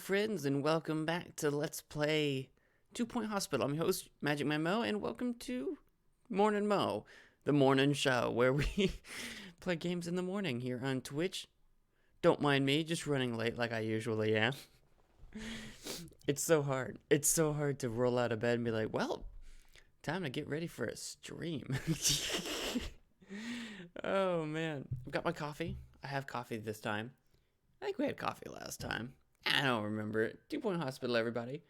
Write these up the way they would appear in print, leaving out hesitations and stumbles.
friends, and welcome back to Let's Play 2 Point Hospital. I'm your host, MagicManMo, and welcome to Mornin Mo, the morning show where we play games in the morning here on Twitch. Don't mind me, just running late like I usually am. It's so hard. It's so hard to roll out of bed and be like, well, time to get ready for a stream. Oh, man. I've got my coffee. I have coffee this time. I think we had coffee last time. I don't remember it. 2 Point Hospital, everybody.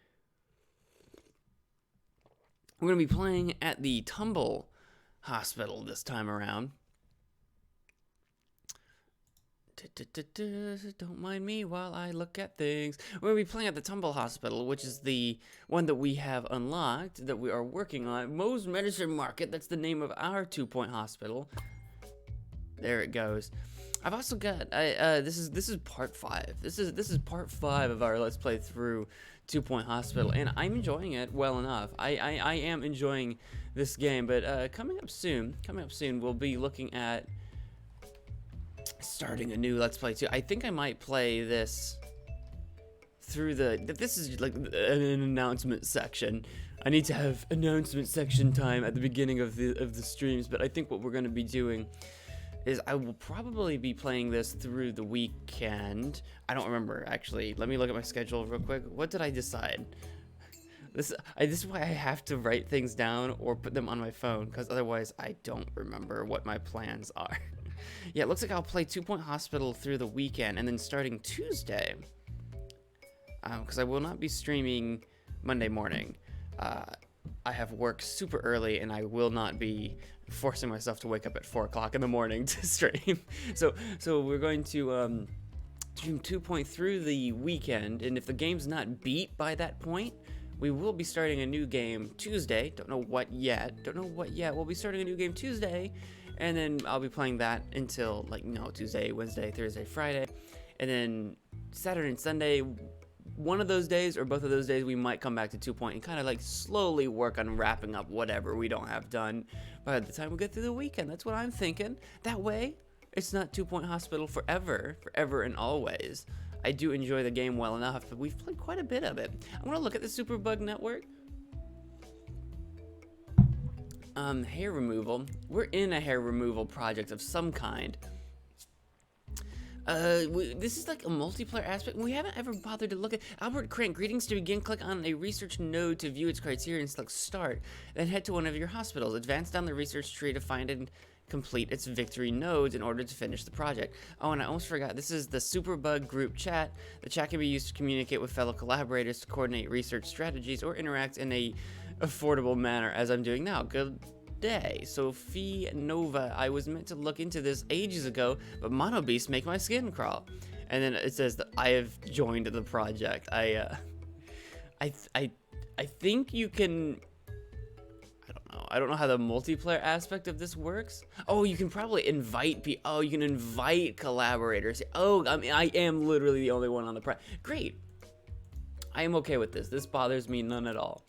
We're going to be playing at the Tumble Hospital this time around. Don't mind me while I look at things. We're going to be playing at the Tumble Hospital, which is the one that we have unlocked, that we are working on. Mo's Medicine Market, that's the name of our 2 Point Hospital. There it goes. I've also got this is part 5. This is part 5 of our Let's Play through 2 Point Hospital, and I'm enjoying it well enough. I am enjoying this game, but coming up soon, we'll be looking at starting a new Let's Play too. I think I might play this through this is like an announcement section. I need to have announcement section time at the beginning of the streams, but I think what we're going to be doing is I will probably be playing this through the weekend. I don't remember, actually. Let me look at my schedule real quick. What did I decide? This is why I have to write things down or put them on my phone, because otherwise I don't remember what my plans are. Yeah, it looks like I'll play 2 Point Hospital through the weekend, and then starting Tuesday, because I will not be streaming Monday morning. I have work super early, and I will not be forcing myself to wake up at 4 o'clock in the morning to stream. So we're going to stream 2 Point through the weekend, and if the game's not beat by that point, we will be starting a new game Tuesday. Don't know what yet. We'll be starting a new game Tuesday, and then I'll be playing that until Tuesday, Wednesday, Thursday, Friday, and then Saturday and Sunday. One of those days or both of those days, we might come back to 2 Point and kind of like slowly work on wrapping up whatever we don't have done by the time we get through the weekend. That's what I'm thinking. That way, it's not 2 Point Hospital forever and always. I do enjoy the game well enough, but we've played quite a bit of it. I want to look at the Superbug Network. Hair removal. We're in a hair removal project of some kind. This is like a multiplayer aspect. We haven't ever bothered to look at Albert Crank. Greetings. To begin, click on a research node to view its criteria and select start. Then head to one of your hospitals. Advance down the research tree to find and complete its victory nodes in order to finish the project. Oh, and I almost forgot. This is the Superbug group chat. The chat can be used to communicate with fellow collaborators, to coordinate research strategies, or interact in a affordable manner, as I'm doing now. Good day. Sophie Nova. I was meant to look into this ages ago, but mono beasts make my skin crawl. And then it says that I have joined the project. I think you can. I don't know how the multiplayer aspect of this works. Oh, you can probably invite people. Oh, you can invite collaborators. Oh, I mean, I am literally the only one on the Great. I am okay with this. This bothers me none at all.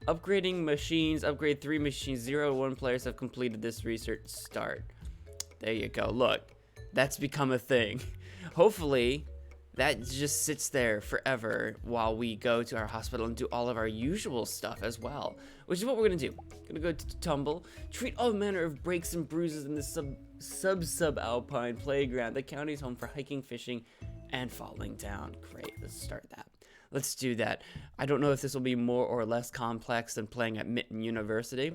Upgrading machines. Upgrade 3 machines. 0 to 1 players have completed this research. Start. There you go. Look, that's become a thing. Hopefully, that just sits there forever while we go to our hospital and do all of our usual stuff as well, which is what we're going to do. Going to go to Tumble, treat all manner of breaks and bruises in the subalpine playground. The county's home for hiking, fishing, and falling down. Great, let's start that. Let's do that. I don't know if this will be more or less complex than playing at Mitten University,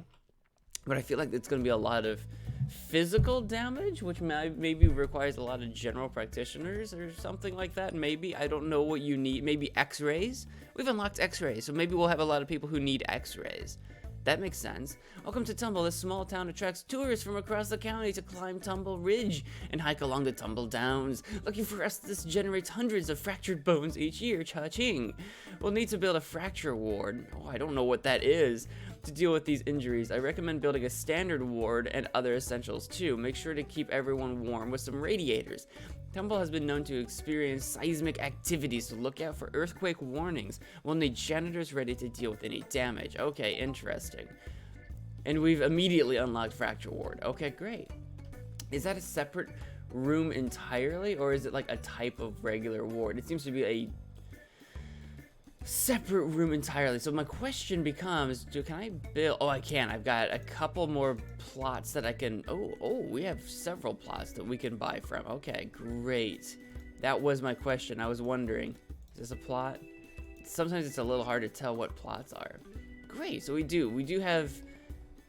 but I feel like it's going to be a lot of physical damage, which maybe requires a lot of general practitioners or something like that. Maybe, I don't know what you need. Maybe x-rays? We've unlocked x-rays, so maybe we'll have a lot of people who need x-rays. That makes sense. Welcome to Tumble. This small town attracts tourists from across the county to climb Tumble Ridge and hike along the Tumble Downs. Looking for us, this generates hundreds of fractured bones each year. Cha-ching. We'll need to build a fracture ward. Oh, I don't know what that is. To deal with these injuries, I recommend building a standard ward and other essentials too. Make sure to keep everyone warm with some radiators. Tumble has been known to experience seismic activity, so look out for earthquake warnings. We'll need janitors ready to deal with any damage. Okay, interesting. And we've immediately unlocked Fracture Ward. Okay, great. Is that a separate room entirely, or is it like a type of regular ward? It seems to be a separate room entirely. So my question becomes, can I build? Oh, I can. I've got a couple more plots that I can. Oh, we have several plots that we can buy from. Okay, great. That was my question. I was wondering, is this a plot? Sometimes it's a little hard to tell what plots are. Great. So we do have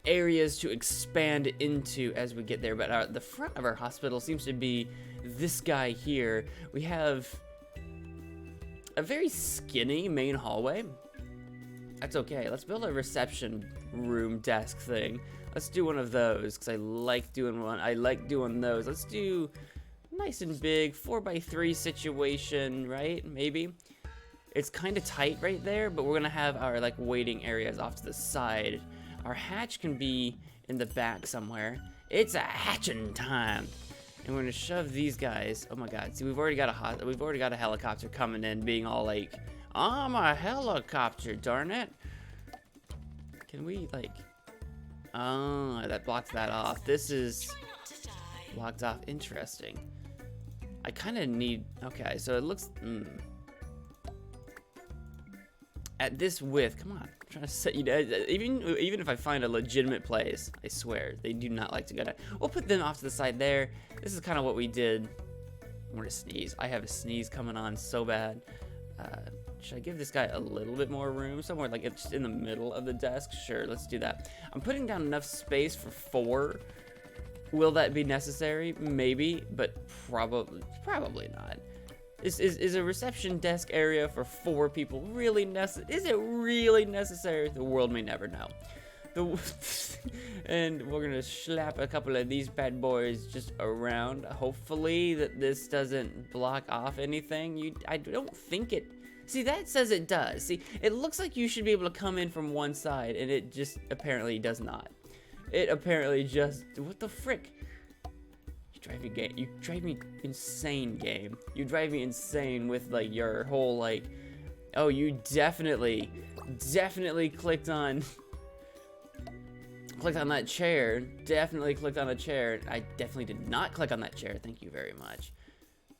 areas to expand into as we get there. But the front of our hospital seems to be this guy here. We have a very skinny main hallway. That's okay. Let's build a reception room desk thing. Let's do one of those because I like doing one. I like doing those. Let's do nice and big 4x3 situation, right? Maybe. It's kind of tight right there, but we're gonna have our like waiting areas off to the side. Our hatch can be in the back somewhere. It's a hatching time. And we're gonna shove these guys. Oh my God! See, we've already got a helicopter coming in, being all like, "I'm a helicopter, darn it!" Can we like? Oh, that blocks that off. This is blocked off. Interesting. I kind of need. Okay, so it looks. At this width, come on. I'm trying to set you down. Even if I find a legitimate place, I swear they do not like to go down. We'll put them off to the side there. This is kind of what we did. I'm gonna sneeze. I have a sneeze coming on so bad. Should I give this guy a little bit more room somewhere, like it's in the middle of the desk? Sure, let's do that. I'm putting down enough space for 4. Will that be necessary? Maybe, but probably not. Is a reception desk area for 4 people really necessary? Is it really necessary? The world may never know. And we're gonna slap a couple of these bad boys just around. Hopefully that this doesn't block off anything. I don't think it. See, that says it does. See, it looks like you should be able to come in from one side, and it just apparently does not. It apparently just. What the frick? You drive me insane, game. You drive me insane with like your whole like, oh, you definitely clicked on that chair. Definitely clicked on a chair. I definitely did not click on that chair. Thank you very much.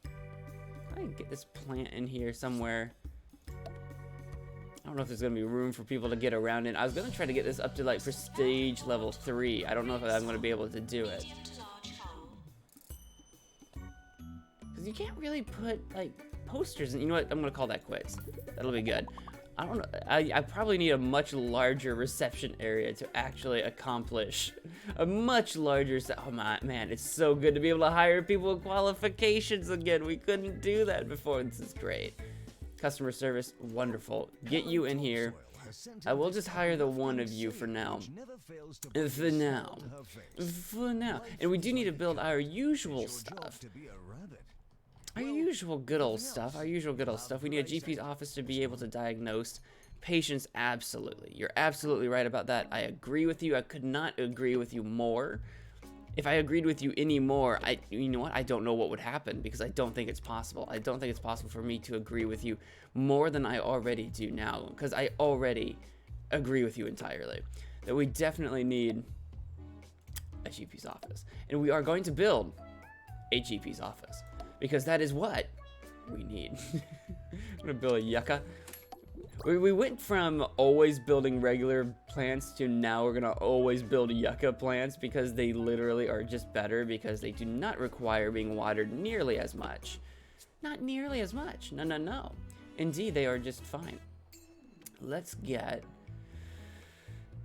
Can I get this plant in here somewhere? I don't know if there's gonna be room for people to get around in. I was gonna try to get this up to like prestige level 3. I don't know if I'm gonna be able to do it. You can't really put like posters in. You know what? I'm gonna call that quits. That'll be good. I don't know. I probably need a much larger reception area to actually accomplish a much larger. Oh my man, it's so good to be able to hire people with qualifications again. We couldn't do that before. This is great. Customer service, wonderful. Get you in here. I will just hire the one of you for now. For now. And we do need to build our usual stuff. Our usual good old stuff. We need a GP's office to be able to diagnose patients. Absolutely. You're absolutely right about that. I agree with you. I could not agree with you more. If I agreed with you any more, you know what? I don't know what would happen because I don't think it's possible. I don't think it's possible for me to agree with you more than I already do now because I already agree with you entirely. That we definitely need a GP's office. And we are going to build a GP's office. Because that is what we need. I'm gonna build a yucca. We went from always building regular plants to now we're gonna always build yucca plants because they literally are just better because they do not require being watered nearly as much. Not nearly as much. No. Indeed, they are just fine. Let's get.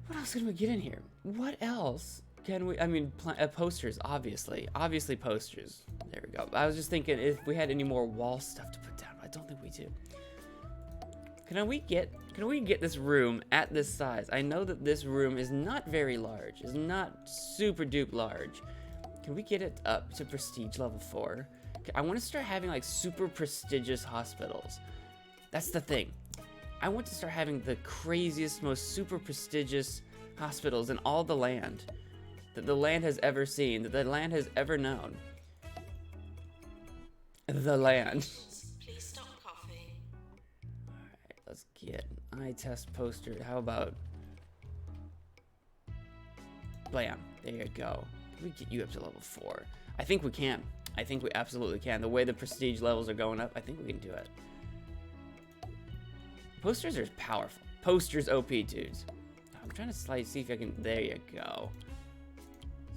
What else can we get in here? What else? Can we, I mean, posters, obviously posters. There we go. I was just thinking if we had any more wall stuff to put down. I don't think we do. Can we get this room at this size? I know that this room is not very large. It's not super dupe large. Can we get it up to prestige level 4? I want to start having like super prestigious hospitals. That's the thing. I want to start having the craziest, most super prestigious hospitals in all the land. That the land has ever seen, that the land has ever known. The land. Please stop coughing. Alright, let's get an eye test poster. How about... Blam. There you go. Can we get you up to level 4? I think we can. I think we absolutely can. The way the prestige levels are going up, I think we can do it. Posters are powerful. Posters OP, dudes. I'm trying to see if I can. There you go.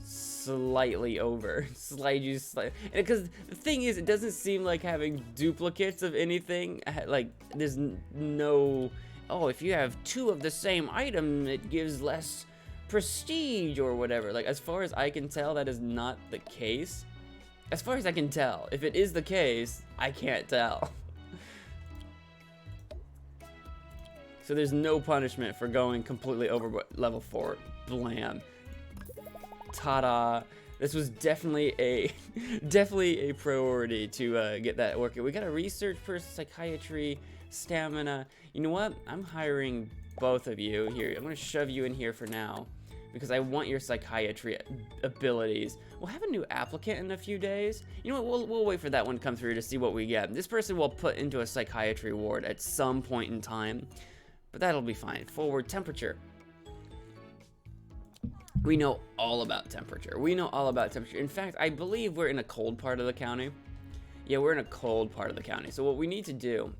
Slightly over. Slide you slightly. Because the thing is, it doesn't seem like having duplicates of anything. Like, there's no. Oh, if you have 2 of the same item, it gives less prestige or whatever. Like, as far as I can tell, that is not the case. As far as I can tell. If it is the case, I can't tell. So there's no punishment for going completely over level 4. Blam. Ta-da. This was definitely a priority to get that working. We got a research person, psychiatry, stamina. You know what? I'm hiring both of you here. I'm gonna shove you in here for now because I want your psychiatry abilities. We'll have a new applicant in a few days. You know what? We'll wait for that one to come through to see what we get. This person will put into a psychiatry ward at some point in time, but that'll be fine. Forward temperature. We know all about temperature. We know all about temperature. In fact, I believe we're in a cold part of the county. Yeah, we're in a cold part of the county. So what we need to do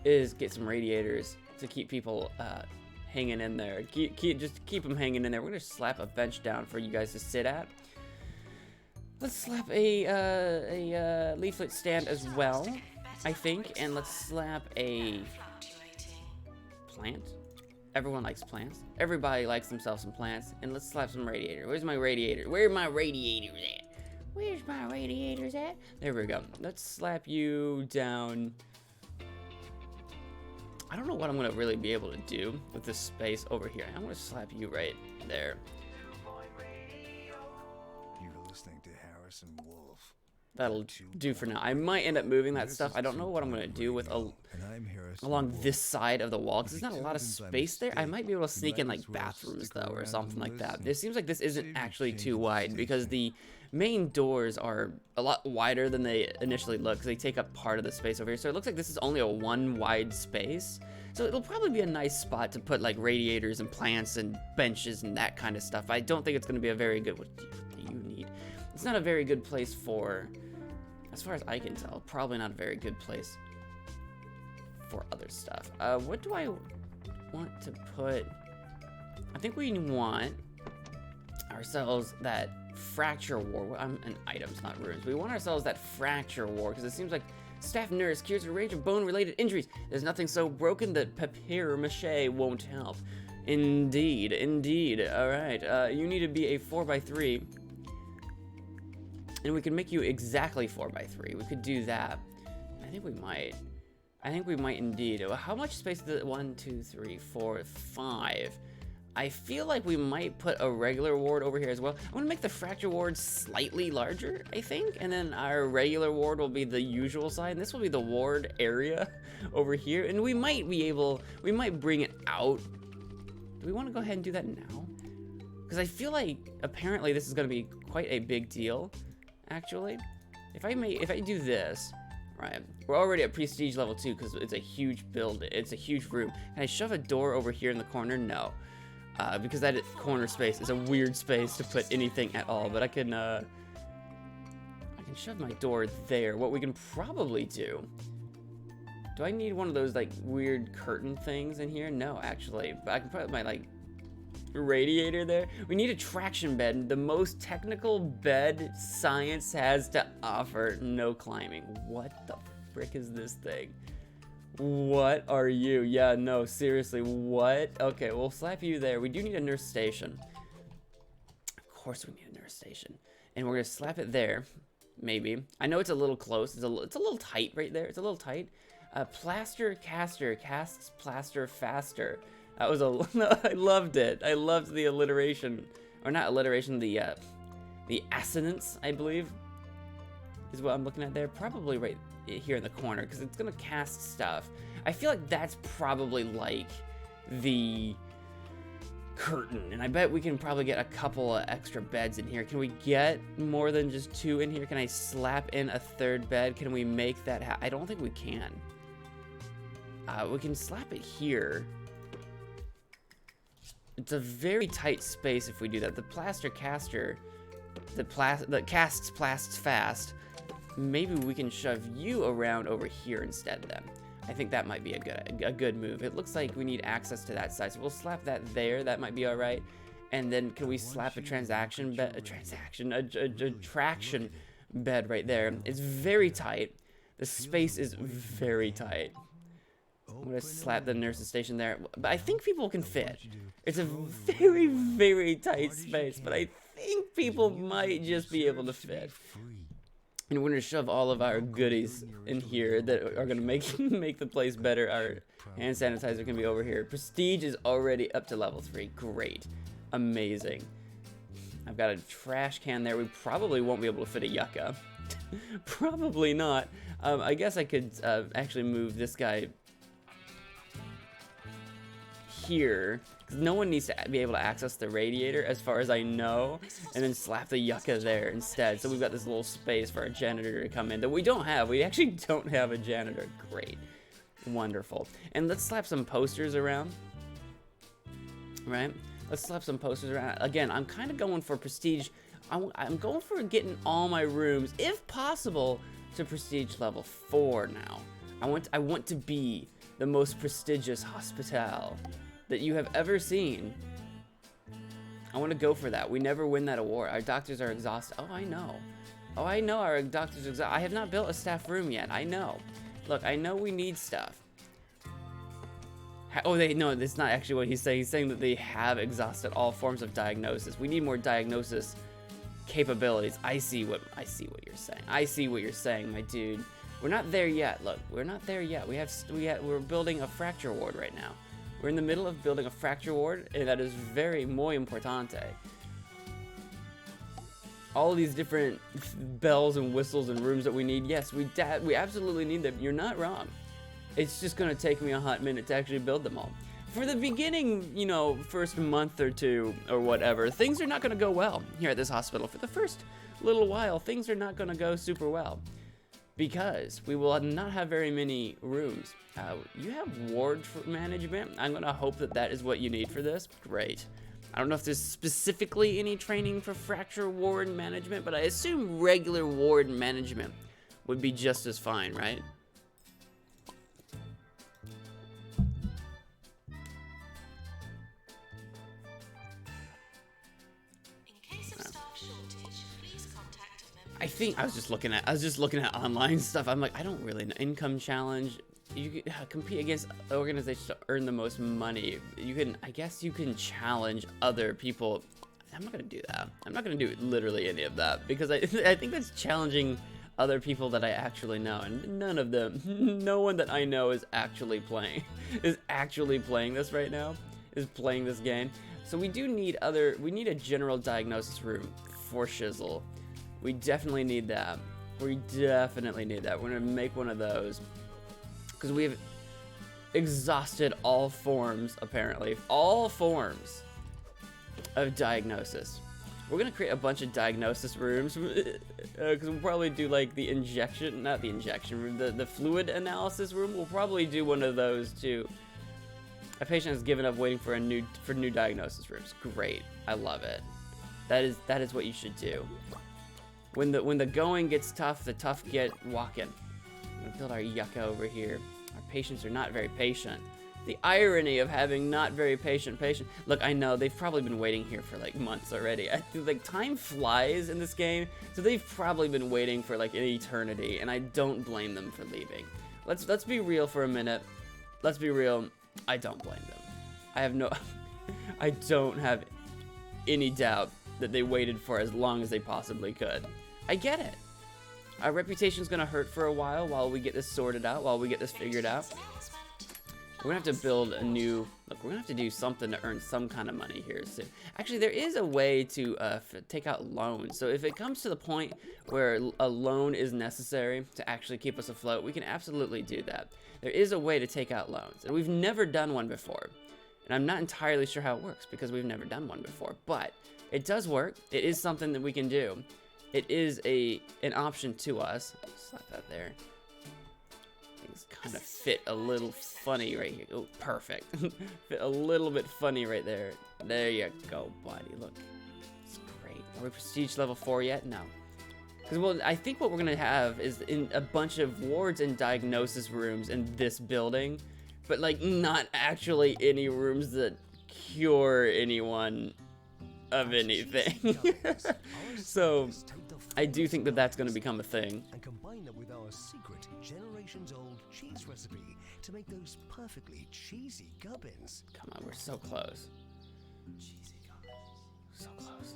is get some radiators to keep people hanging in there. Just keep them hanging in there. We're gonna slap a bench down for you guys to sit at. Let's slap a leaflet stand as well, I think, and let's slap a plant. Everyone likes plants. Everybody likes themselves some plants. And let's slap some radiator. Where's my radiator? Where are my radiators at? Where's my radiators at? There we go. Let's slap you down. I don't know what I'm gonna really be able to do with this space over here. I'm gonna slap you right there. You're listening to Harrison Wolf. That'll do for now. I might end up moving that stuff. I don't know what I'm gonna do with along this side of the wall because there's not a lot of space there. I might be able to sneak in like bathrooms though or something like that. It seems like this isn't actually too wide because the main doors are a lot wider than they initially look because they take up part of the space over here. So it looks like this is only a 1 wide space. So it'll probably be a nice spot to put like radiators and plants and benches and that kind of stuff. I don't think it's going to be a very good. What do you need? It's not a very good place for, as far as I can tell, probably not a very good place for other stuff. What do I want to put? I think we want ourselves that fracture ward. And items, not runes. We want ourselves that fracture ward because it seems like staff nurse cures a range of bone-related injuries. There's nothing so broken that papier-mâché won't help. Indeed, indeed. All right, you need to be a 4x3, and we can make you exactly 4x3. We could do that. I think we might. I think we might indeed. How much space is it? 1, 2, 3, 4, 5. I feel like we might put a regular ward over here as well. I'm gonna make the fracture ward slightly larger, I think, and then our regular ward will be the usual side, and this will be the ward area over here, and we might bring it out. Do we want to go ahead and do that now? Because I feel like apparently this is gonna be quite a big deal, actually. If I do this, right, we're already at prestige level 2 because it's a huge build, it's a huge room. Can I shove a door over here in the corner? No. Because that corner space is a weird space to put anything at all, but I can shove my door there. What we can probably do I need one of those like weird curtain things in here? No, actually, but I can put my like radiator there. We need a traction bed, the most technical bed science has to offer. No climbing. What the frick is this thing? What are you? Yeah, no, seriously, what? Okay, we'll slap you there. We do need a nurse station. Of course we need a nurse station. And we're gonna slap it there, maybe. I know it's a little close. It's a little tight right there. It's a little tight. Plaster caster, casts plaster faster. That was I loved it. I loved the alliteration. Or not alliteration, the assonance, I believe, is what I'm looking at there. Probably right here in the corner because it's gonna cast stuff. I feel like that's probably like the curtain, and I bet we can probably get a couple of extra beds in here. Can we get more than just 2 in here? Can I slap in a 3rd bed? Can we make that I don't think we can. We can slap it here. It's a very tight space if we do that. The plaster caster, the casts fast. Maybe we can shove you around over here instead then. I think that might be a good move. It looks like we need access to that side, so we'll slap that there. That might be all right. And then can we slap a traction bed right there? It's very tight. The space is very tight. I'm gonna slap the nurse's station there, but I think people can fit. It's a very, very tight space, but I think people might just be able to fit. And we're gonna shove all of our goodies in here that are gonna make the place better. Our hand sanitizer can be over here. Prestige is already up to level 3. Great, amazing. I've got a trash can there. We probably won't be able to fit a yucca. Probably not. I guess I could actually move this guy here, because no one needs to be able to access the radiator as far as I know, and then slap the yucca there instead. So we've got this little space for our janitor to come in that we don't have. We actually don't have a janitor. Great. Wonderful. And let's slap some posters around. Right? Let's slap some posters around. Again, I'm kind of going for prestige. I'm going for getting all my rooms, if possible, to prestige level 4 now. I want to be the most prestigious hospital that you have ever seen. I want to go for that. We never win that award. Our doctors are exhausted. Oh, I know. Oh, I know our doctors are exhausted. I have not built a staff room yet. I know. Look, I know we need stuff. Oh, no, that's not actually what he's saying. He's saying that they have exhausted all forms of diagnosis. We need more diagnosis capabilities. I see what you're saying. I see what you're saying, my dude. We're not there yet. Look, we're not there yet. We're building a fracture ward right now. We're in the middle of building a fracture ward, and that is very muy importante. All of these different bells and whistles and rooms that we need, yes, we absolutely need them. You're not wrong. It's just gonna take me a hot minute to actually build them all. For the beginning, you know, first month or two or whatever, things are not gonna go well here at this hospital. For the first little while, things are not gonna go super well, because we will not have very many rooms. You have ward management. I'm gonna hope that that is what you need for this. Great. I don't know if there's specifically any training for fracture ward management, but I assume regular ward management would be just as fine, right? I think I was just looking at online stuff. I'm like, I don't really know. Income challenge. You can compete against organizations to earn the most money. I guess you can challenge other people. I'm not gonna do that. I'm not gonna do literally any of that, because I think that's challenging other people that I actually know, and none of them, no one that I know is actually playing this right now, is playing this game. So we need a general diagnosis room for shizzle. We definitely need that. We definitely need that. We're gonna make one of those, because we have exhausted all forms, apparently. All forms of diagnosis. We're gonna create a bunch of diagnosis rooms, because we'll probably do like the injection, not the injection room, the fluid analysis room. We'll probably do one of those too. A patient has given up waiting for new diagnosis rooms. Great, I love it. That is what you should do. When the going gets tough, the tough get walking. I'm gonna build our yucca over here. Our patients are not very patient. The irony of having not very patient. Look, I know they've probably been waiting here for like months already. I think like time flies in this game, so they've probably been waiting for like an eternity, and I don't blame them for leaving. Let's be real for a minute. Let's be real. I don't blame them. I don't have any doubt that they waited for as long as they possibly could. I get it. Our reputation's gonna hurt for a while we get this sorted out, while we get this figured out. We're gonna have to build a new, look, we're gonna have to do something to earn some kind of money here soon. Actually, there is a way to take out loans. So if it comes to the point where a loan is necessary to actually keep us afloat, we can absolutely do that. There is a way to take out loans, and we've never done one before. And I'm not entirely sure how it works, because we've never done one before, but it does work. It is something that we can do. It is an option to us. Slap that there. Things kind of fit a little funny right here. Oh, perfect. Fit a little bit funny right there. There you go, buddy. Look, it's great. Are we prestige level 4 yet? No. Because, well, I think what we're going to have is in a bunch of wards and diagnosis rooms in this building, but, like, not actually any rooms that cure anyone of anything. So, I do think that that's going to become a thing. And combine that with our secret generations-old cheese recipe to make those perfectly cheesy gubbins. Come on, we're so close. So close.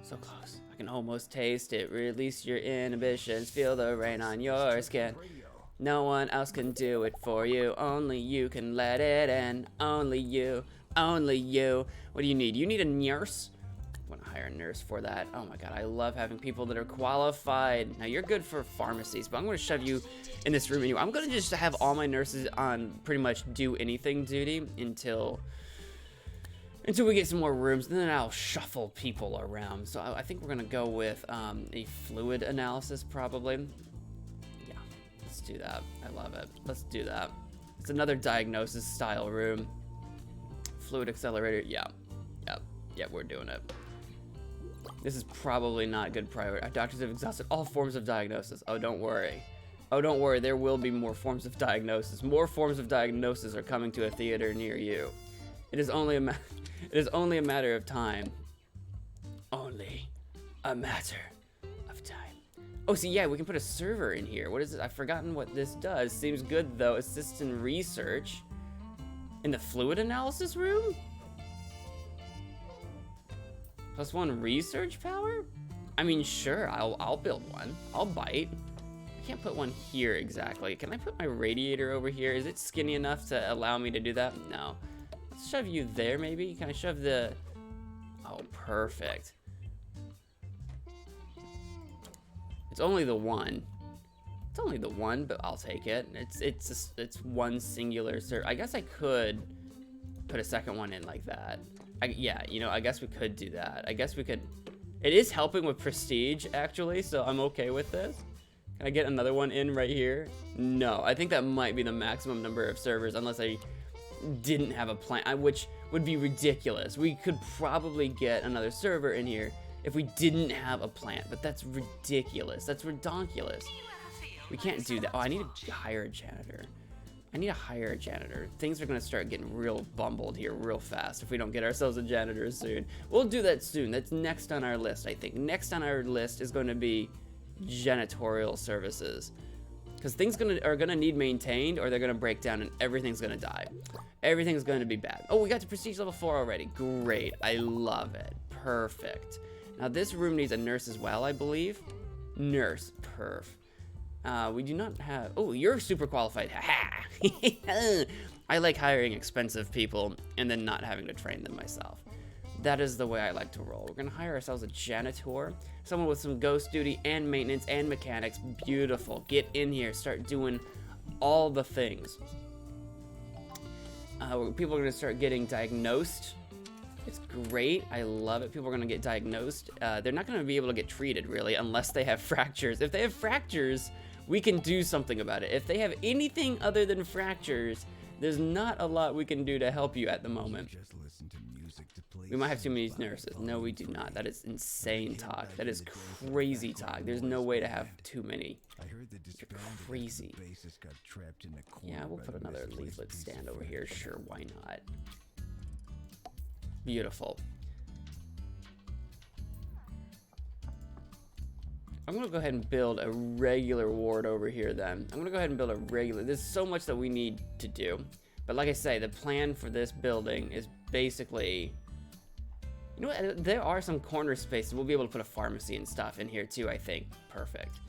So close. I can almost taste it. Release your inhibitions. Feel the rain on your skin. No one else can do it for you. Only you can let it in. Only you. Only you. What do you need? You need a nurse? I want to hire a nurse for that. Oh my god, I love having people that are qualified. Now, you're good for pharmacies, but I'm going to shove you in this room anyway. I'm going to just have all my nurses on pretty much do anything duty until we get some more rooms, and then I'll shuffle people around. So I think we're gonna go with a fluid analysis, probably. Yeah, let's do that. I love it. Let's do that. It's another diagnosis style room. Fluid accelerator. Yeah, we're doing it. This is probably not good priority. Our doctors have exhausted all forms of diagnosis. Oh, don't worry. Oh, don't worry. There will be more forms of diagnosis. More forms of diagnosis are coming to a theater near you. It is only a matter of time. Only a matter of time. Oh, see, yeah, we can put a server in here. What is it? I've forgotten what this does. Seems good, though. Assist in research. In the fluid analysis room? +1 research power? I mean, sure, I'll build one. I'll bite. I can't put one here exactly. Can I put my radiator over here? Is it skinny enough to allow me to do that? No. Let's shove you there, maybe? Can I shove the... Oh, perfect. It's only the one. It's only the one, but I'll take it. It's one singular server. I guess I could put a second one in like that. Yeah, you know, I guess we could do that. I guess we could... It is helping with prestige, actually, so I'm okay with this. Can I get another one in right here? No, I think that might be the maximum number of servers, unless I didn't have a plan, which would be ridiculous. We could probably get another server in here if we didn't have a plant, but that's ridiculous. That's redonkulous. We can't do that. Oh, I need to hire a janitor. I need to hire a janitor. Things are going to start getting real bumbled here real fast if we don't get ourselves a janitor soon. We'll do that soon. That's next on our list, I think. Next on our list is going to be janitorial services. Because things are going to need maintained, or they're going to break down and everything's going to die. Everything's going to be bad. Oh, we got to prestige level 4 already. Great. I love it. Perfect. Now, this room needs a nurse as well, I believe. Nurse. Perf. We do not have... Oh, you're super qualified. Ha-ha. I like hiring expensive people and then not having to train them myself. That is the way I like to roll. We're going to hire ourselves a janitor. Someone with some ghost duty and maintenance and mechanics. Beautiful. Get in here. Start doing all the things. People are going to start getting diagnosed. It's great. I love it. People are going to get diagnosed. They're not going to be able to get treated, really, unless they have fractures. If they have fractures, we can do something about it. If they have anything other than fractures, there's not a lot we can do to help you at the moment. We might have too many nurses. No, we do not. That is insane talk. That is crazy talk. There's no way to have too many. You're crazy. Yeah, we'll put another leaflet stand over here. Sure, why not? Beautiful. I'm gonna go ahead and build a regular ward over here then. I'm gonna go ahead and build a regular. There's so much that we need to do. But like I say, the plan for this building is basically... You know what? There are some corner spaces. We'll be able to put a pharmacy and stuff in here too, I think. Perfect.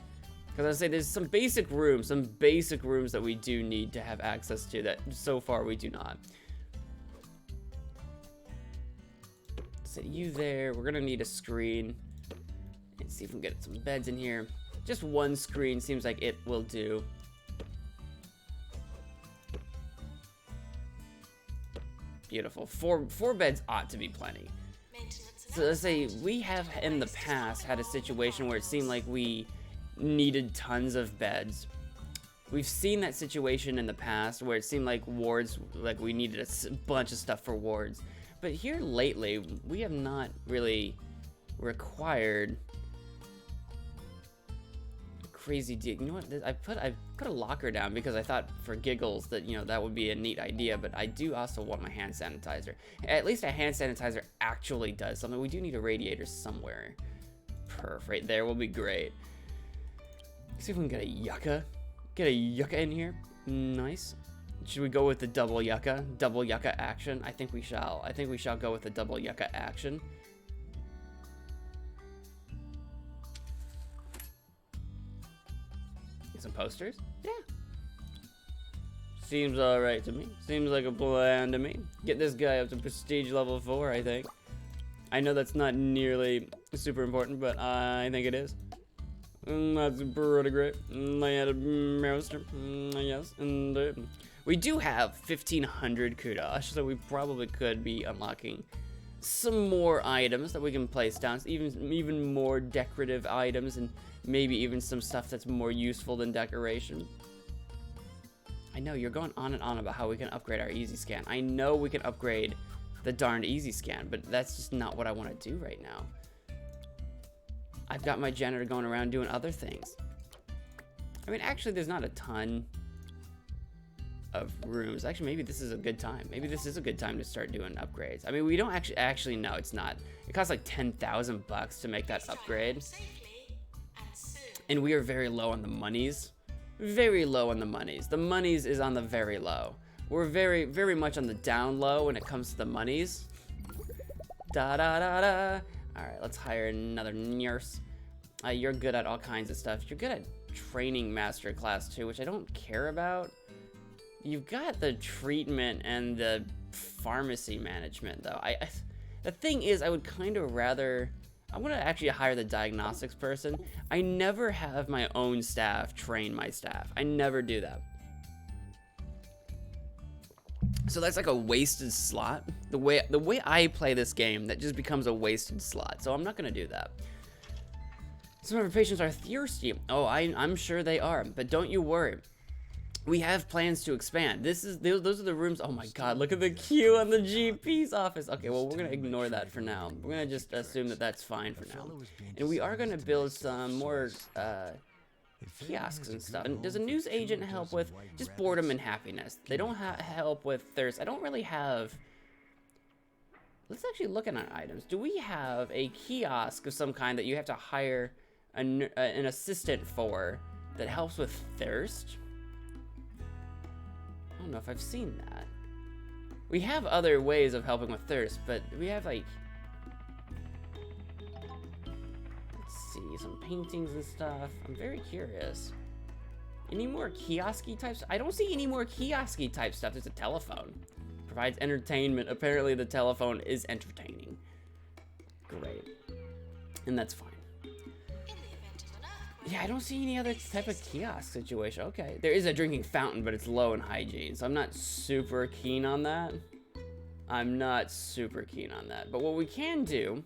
Because I say there's some basic rooms that we do need to have access to that so far we do not. Set you there. We're gonna need a screen. And see if we can get some beds in here. Just one screen seems like it will do. Beautiful. Four beds ought to be plenty. So let's say we have in the past had a situation where it seemed like we needed tons of beds. We've seen that situation in the past where it seemed like wards, like we needed a bunch of stuff for wards. But here lately, we have not really required crazy deal. You know what? I put a locker down because I thought for giggles that, you know, that would be a neat idea, but I do also want my hand sanitizer. At least a hand sanitizer actually does something. We do need a radiator somewhere. Perfect. Right there will be great. See if we can get a yucca. Get a yucca in here. Nice. Should we go with the double yucca? Double yucca action? I think we shall. I think we shall go with the double yucca action. Some posters? Yeah. Seems alright to me. Seems like a plan to me. Get this guy up to prestige level 4, I think. I know that's not nearly super important, but I think it is. That's pretty great. Master. Yes, and we do have 1,500 kudos, so we probably could be unlocking some more items that we can place down, even more decorative items, and maybe even some stuff that's more useful than decoration. I know you're going on and on about how we can upgrade our easy scan. I know we can upgrade the darned easy scan, but that's just not what I want to do right now. I've got my janitor going around doing other things. I mean, actually, there's not a ton of rooms. Actually, maybe this is a good time. Maybe this is a good time to start doing upgrades. I mean, we don't actually no, it's not. It costs like 10,000 bucks to make that upgrade. And we are very low on the monies. Very low on the monies. The monies is on the very low. We're very, very much on the down low when it comes to the monies. Da da da da. Alright, let's hire another nurse. You're good at all kinds of stuff. You're good at training master class too, which I don't care about. You've got the treatment and the pharmacy management though. The thing is, I would kind of rather... I want to actually hire the diagnostics person. I never have my own staff train my staff. I never do that. So that's like a wasted slot. The way I play this game, that just becomes a wasted slot. So I'm not going to do that. Some of our patients are thirsty. Oh, I'm sure they are. But don't you worry. We have plans to expand. Those are the rooms. Oh my god, look at the queue on the GP's office. Okay, well, we're going to ignore that for now. We're going to just assume that that's fine for now. And we are going to build some more kiosks and stuff. And does a news agent help with just boredom and happiness? They don't help with thirst. I don't really have... Let's actually look at our items. Do we have a kiosk of some kind that you have to hire an assistant for that helps with thirst? I don't know if I've seen that. We have other ways of helping with thirst, but we have like... Let's see, some paintings and stuff. I'm very curious. Any more kiosk-y types? I don't see any more kiosk-y type stuff. There's a telephone. Provides entertainment. Apparently the telephone is entertaining. Great. And that's fine. Yeah, I don't see any other type of kiosk situation. Okay. There is a drinking fountain, but it's low in hygiene, so I'm not super keen on that. But what we can do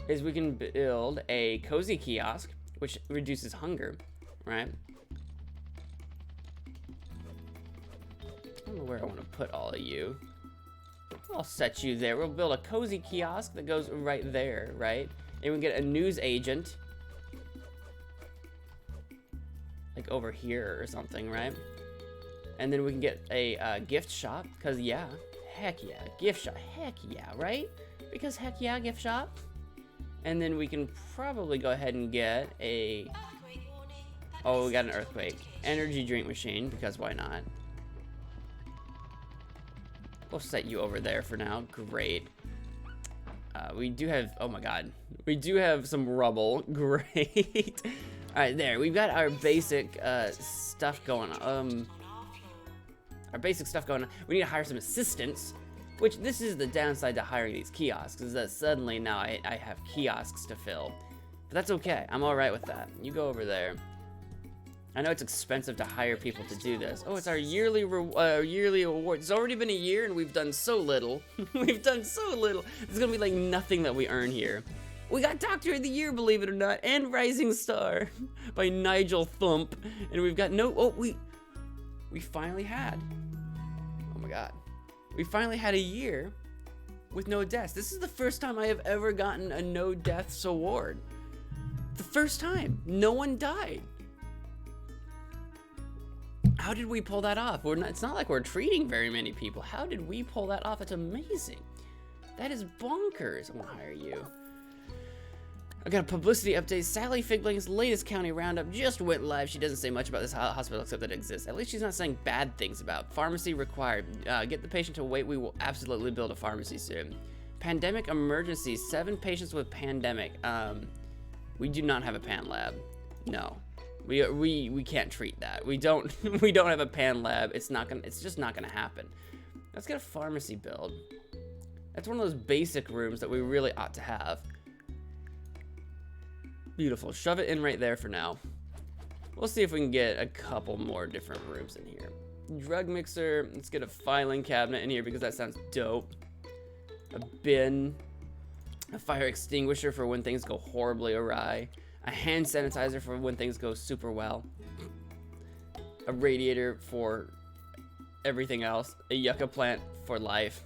is we can build a cozy kiosk, which reduces hunger, right? I don't know where I want to put all of you. I'll set you there. We'll build a cozy kiosk that goes right there, right? And we get a news agent. Like over here or something, right? And then we can get a gift shop, because yeah, heck yeah, gift shop, heck yeah, right? Because heck yeah, gift shop. And then we can probably go ahead and get a... Oh, we got an earthquake. Energy drink machine, because why not? We'll set you over there for now. Great. We do have... Oh my god. We do have some rubble. Great. Alright, there. We've got our basic stuff going on. Our basic stuff going on. We need to hire some assistants. Which, this is the downside to hiring these kiosks, is that suddenly now I have kiosks to fill. But that's okay. I'm alright with that. You go over there. I know it's expensive to hire people to do this. Oh, it's our yearly award. It's already been a year and we've done so little. We've done so little. It's gonna be like nothing that we earn here. We got Doctor of the Year, believe it or not, and Rising Star by Nigel Thump. And we've got no... Oh, we finally had... Oh my god. We finally had a year with no deaths. This is the first time I have ever gotten a no deaths award. The first time, no one died. How did we pull that off? It's not like we're treating very many people. How did we pull that off? That's amazing. That is bonkers. I'm gonna hire you. I got a publicity update. Sally Figbling's latest county roundup just went live. She doesn't say much about this hospital except that it exists. At least she's not saying bad things about. Pharmacy required. Get the patient to wait. We will absolutely build a pharmacy soon. Pandemic emergency. 7 patients with pandemic. We do not have a pan lab. No. We can't treat that. We don't have a pan lab. It's just not gonna happen. Let's get a pharmacy build. That's one of those basic rooms that we really ought to have. Beautiful. Shove it in right there for now. We'll see if we can get a couple more different rooms in here. Drug mixer. Let's get a filing cabinet in here because that sounds dope. A bin. A fire extinguisher for when things go horribly awry. A hand sanitizer for when things go super well. A radiator for everything else. A yucca plant for life.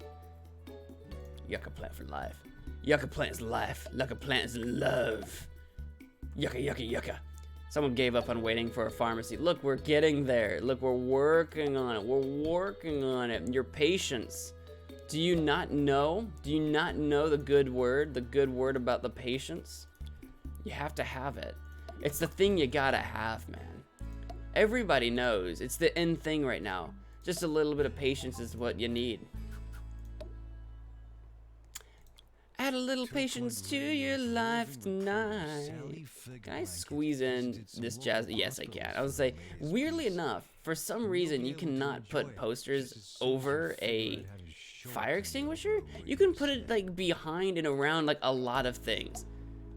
Yucca plant for life. Yucca plant is life. Yucca plant is love. Yucca, yucca, yucca. Someone gave up on waiting for a pharmacy. Look, we're getting there. Look, we're working on it. We're working on it. Your patience. Do you not know? Do you not know the good word? The good word about the patience? You have to have it. It's the thing you gotta have, man. Everybody knows. It's the end thing right now. Just a little bit of patience is what you need. Add a little patience to your life tonight. Can I squeeze in this jazz? Yes, I can. I was gonna say, weirdly enough, for some reason, you cannot put posters over a fire extinguisher. You can put it like behind and around like a lot of things.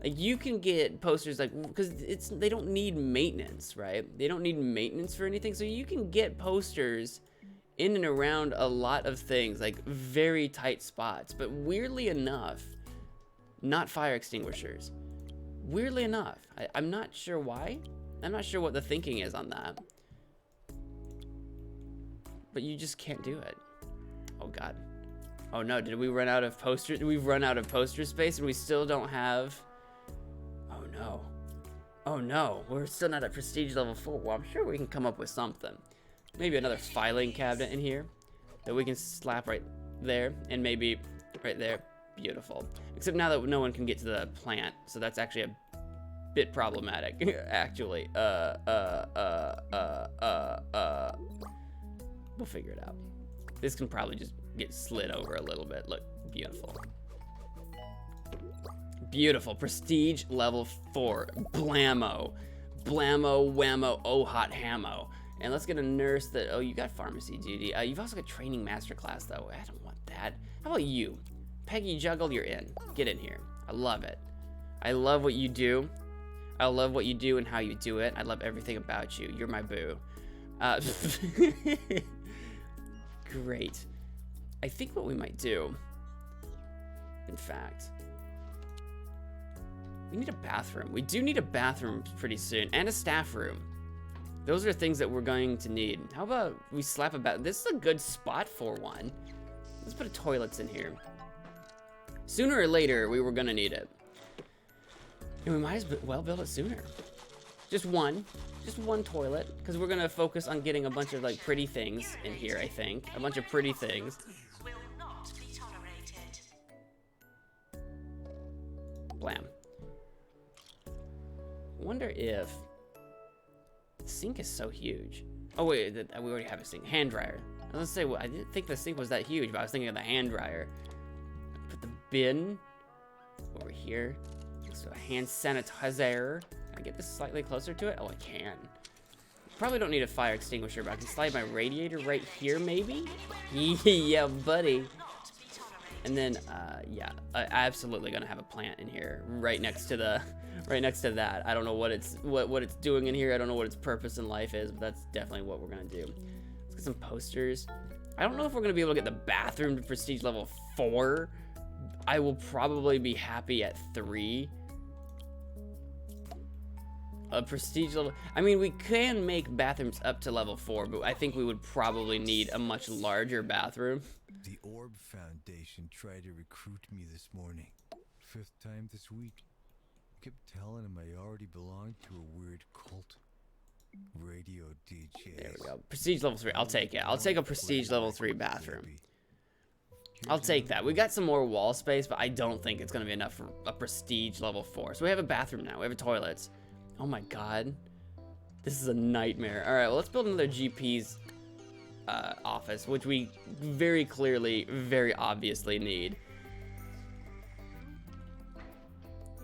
Like you can get posters like, because they don't need maintenance, right? They don't need maintenance for anything. So you can get posters in and around a lot of things, like very tight spots. But weirdly enough, not fire extinguishers. Weirdly enough, I'm not sure why. I'm not sure what the thinking is on that. But you just can't do it. Oh God. Oh no, did we run out of posters? We've run out of poster space and we still don't have... Oh no. Oh no, we're still not at prestige level 4. Well, I'm sure we can come up with something. Maybe another filing cabinet in here that we can slap right there and maybe right there. Beautiful. Except now that no one can get to the plant, so that's actually a bit problematic, actually. We'll figure it out. This can probably just get slid over a little bit. Look, beautiful. Beautiful. Prestige level 4. Blammo. Blammo, whammo, oh hot hammo. And let's get a nurse that, oh, you got pharmacy duty. You've also got training masterclass though. I don't want that. How about you? Peggy Juggle, you're in. Get in here. I love it. I love what you do. I love what you do and how you do it. I love everything about you. You're my boo. Great. I think what we might do, in fact, we need a bathroom. We do need a bathroom pretty soon, and a staff room. Those are things that we're going to need. How about we slap a bath? This is a good spot for one. Let's put a toilets in here. Sooner or later, we were gonna need it. And we might as well build it sooner. Just one toilet, because we're gonna focus on getting a bunch of like pretty things in here, I think. A bunch of pretty things. Will not be tolerated. Blam. I wonder if the sink is so huge. Oh wait, we already have a sink. Hand dryer. I was gonna say, well, I didn't think the sink was that huge, but I was thinking of the hand dryer. Put the bin over here. So a hand sanitizer. Can I get this slightly closer to it? Oh, I can. Probably don't need a fire extinguisher, but I can slide my radiator right here, maybe? Yeah, buddy. And then, yeah, absolutely gonna have a plant in here, right next to the, right next to that. I don't know what it's doing in here. I don't know what its purpose in life is, but that's definitely what we're gonna do. Let's get some posters. I don't know if we're gonna be able to get the bathroom to prestige level 4. I will probably be happy at 3. A prestige level. I mean, we can make bathrooms up to level 4, but I think we would probably need a much larger bathroom. The Orb Foundation tried to recruit me this morning. 5th time this week. Kept telling him I already belonged to a weird cult. Radio DJ. There we go. Prestige level 3. I'll take it. I'll take a prestige level 3 bathroom. I'll take that. We got some more wall space, but I don't think it's going to be enough for a prestige level 4. So we have a bathroom now. We have a toilets. Oh my god. This is a nightmare. All right, well, let's build another GP's office, which we very clearly, very obviously need.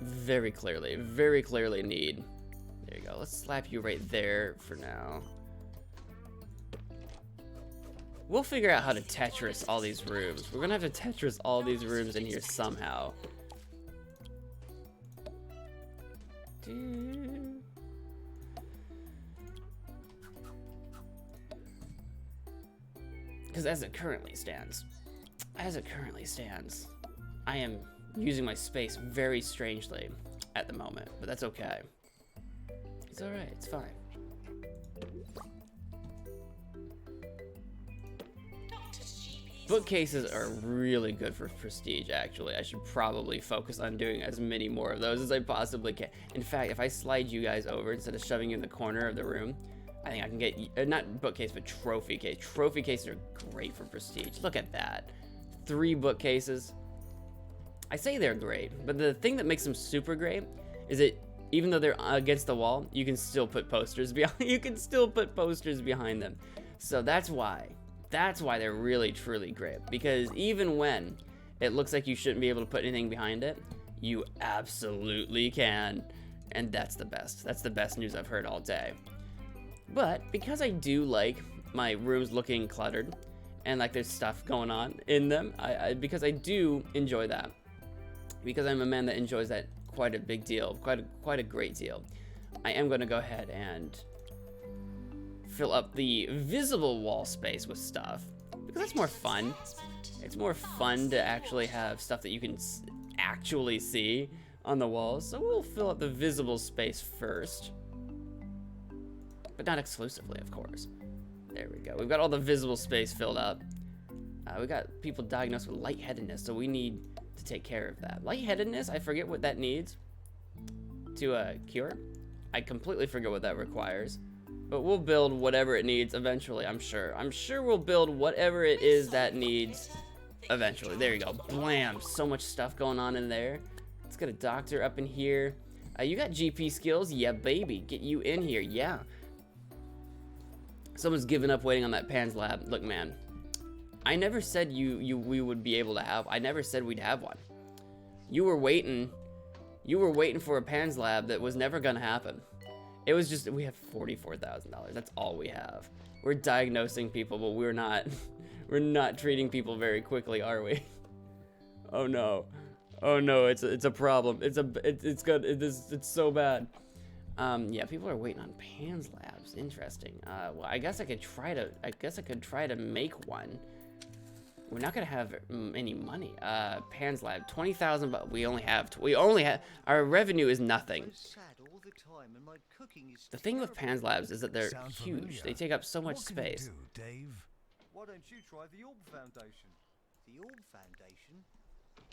Very clearly need. There you go. Let's slap you right there for now. We'll figure out how to Tetris all these rooms. We're gonna have to Tetris all these rooms in here somehow. Because as it currently stands, I am using my space very strangely at the moment, but that's okay. It's alright, it's fine. Bookcases are really good for prestige, actually. I should probably focus on doing as many more of those as I possibly can. In fact, if I slide you guys over instead of shoving you in the corner of the room, I think I can get, not bookcase, but trophy case. Trophy cases are great for prestige. Look at that. 3 bookcases. I say they're great, but the thing that makes them super great is that even though they're against the wall, you can still put posters behind them. So that's why they're really truly great, because even when it looks like you shouldn't be able to put anything behind it, you absolutely can, and that's the best news I've heard all day. But because I do like my rooms looking cluttered and like there's stuff going on in them, because I do enjoy that, because I'm a man that enjoys that quite a big deal, quite a great deal, I am going to go ahead and fill up the visible wall space with stuff, because that's more fun. It's more fun to actually have stuff that you can actually see on the walls. So we'll fill up the visible space first, but not exclusively, of course. There we go. We've got all the visible space filled up. We got people diagnosed with lightheadedness, so we need to take care of that. Lightheadedness, I forget what that needs to cure. I completely forget what that requires. But we'll build whatever it needs eventually, I'm sure. I'm sure we'll build whatever it is that needs eventually. There you go. Blam! So much stuff going on in there. Let's get a doctor up in here. You got GP skills? Yeah, baby. Get you in here. Yeah. Someone's given up waiting on that PANS lab. Look, man. I never said we would be able to have. I never said we'd have one. You were waiting for a PANS lab that was never gonna happen. It was just, we have $44,000. That's all we have. We're diagnosing people, but we're not treating people very quickly, are we? Oh no. Oh no, it's a problem. It's good. It's so bad. Yeah, people are waiting on PANS labs. Interesting. Well, I guess I could try to make one. We're not gonna have any money. PANS lab, 20,000, but we only have our revenue is nothing. The thing with PANS labs is that they're huge. They take up so much space. Why don't you try the Orb Foundation? The Orb Foundation?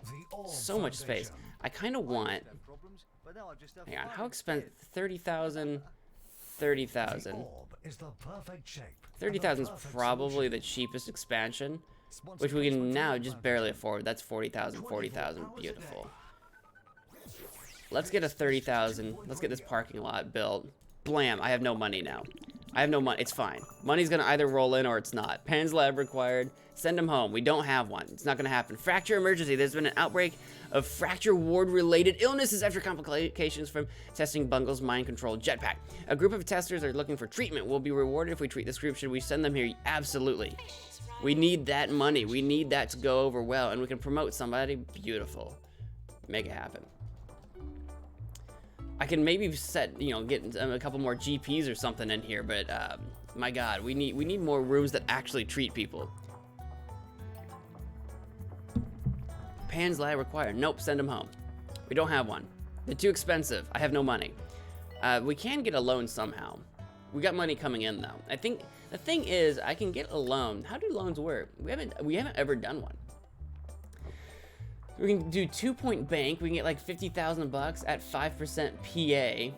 The Orb So much space. I kind of want. Hang on. How expensive? 30,000. 30,000. 30,000 is probably the cheapest expansion, which we can now just barely afford. That's 40,000. 40,000. Beautiful. Let's get a 30,000. Let's get this parking lot built. Blam! I have no money now. I have no money. It's fine. Money's gonna either roll in or it's not. PANS lab required. Send them home. We don't have one. It's not gonna happen. Fracture emergency. There's been an outbreak of fracture ward-related illnesses after complications from testing Bungle's mind-controlled jetpack. A group of testers are looking for treatment. We'll be rewarded if we treat this group. Should we send them here? Absolutely. We need that money. We need that to go over well, and we can promote somebody. Beautiful. Make it happen. I can maybe set, get a couple more GPs or something in here, but my God, we need more rooms that actually treat people. PANS lab required. Nope, send them home. We don't have one. They're too expensive. I have no money. We can get a loan somehow. We got money coming in though. I think the thing is, I can get a loan. How do loans work? We haven't ever done one. We can do 2-point bank. We can get like 50,000 bucks at 5% PA.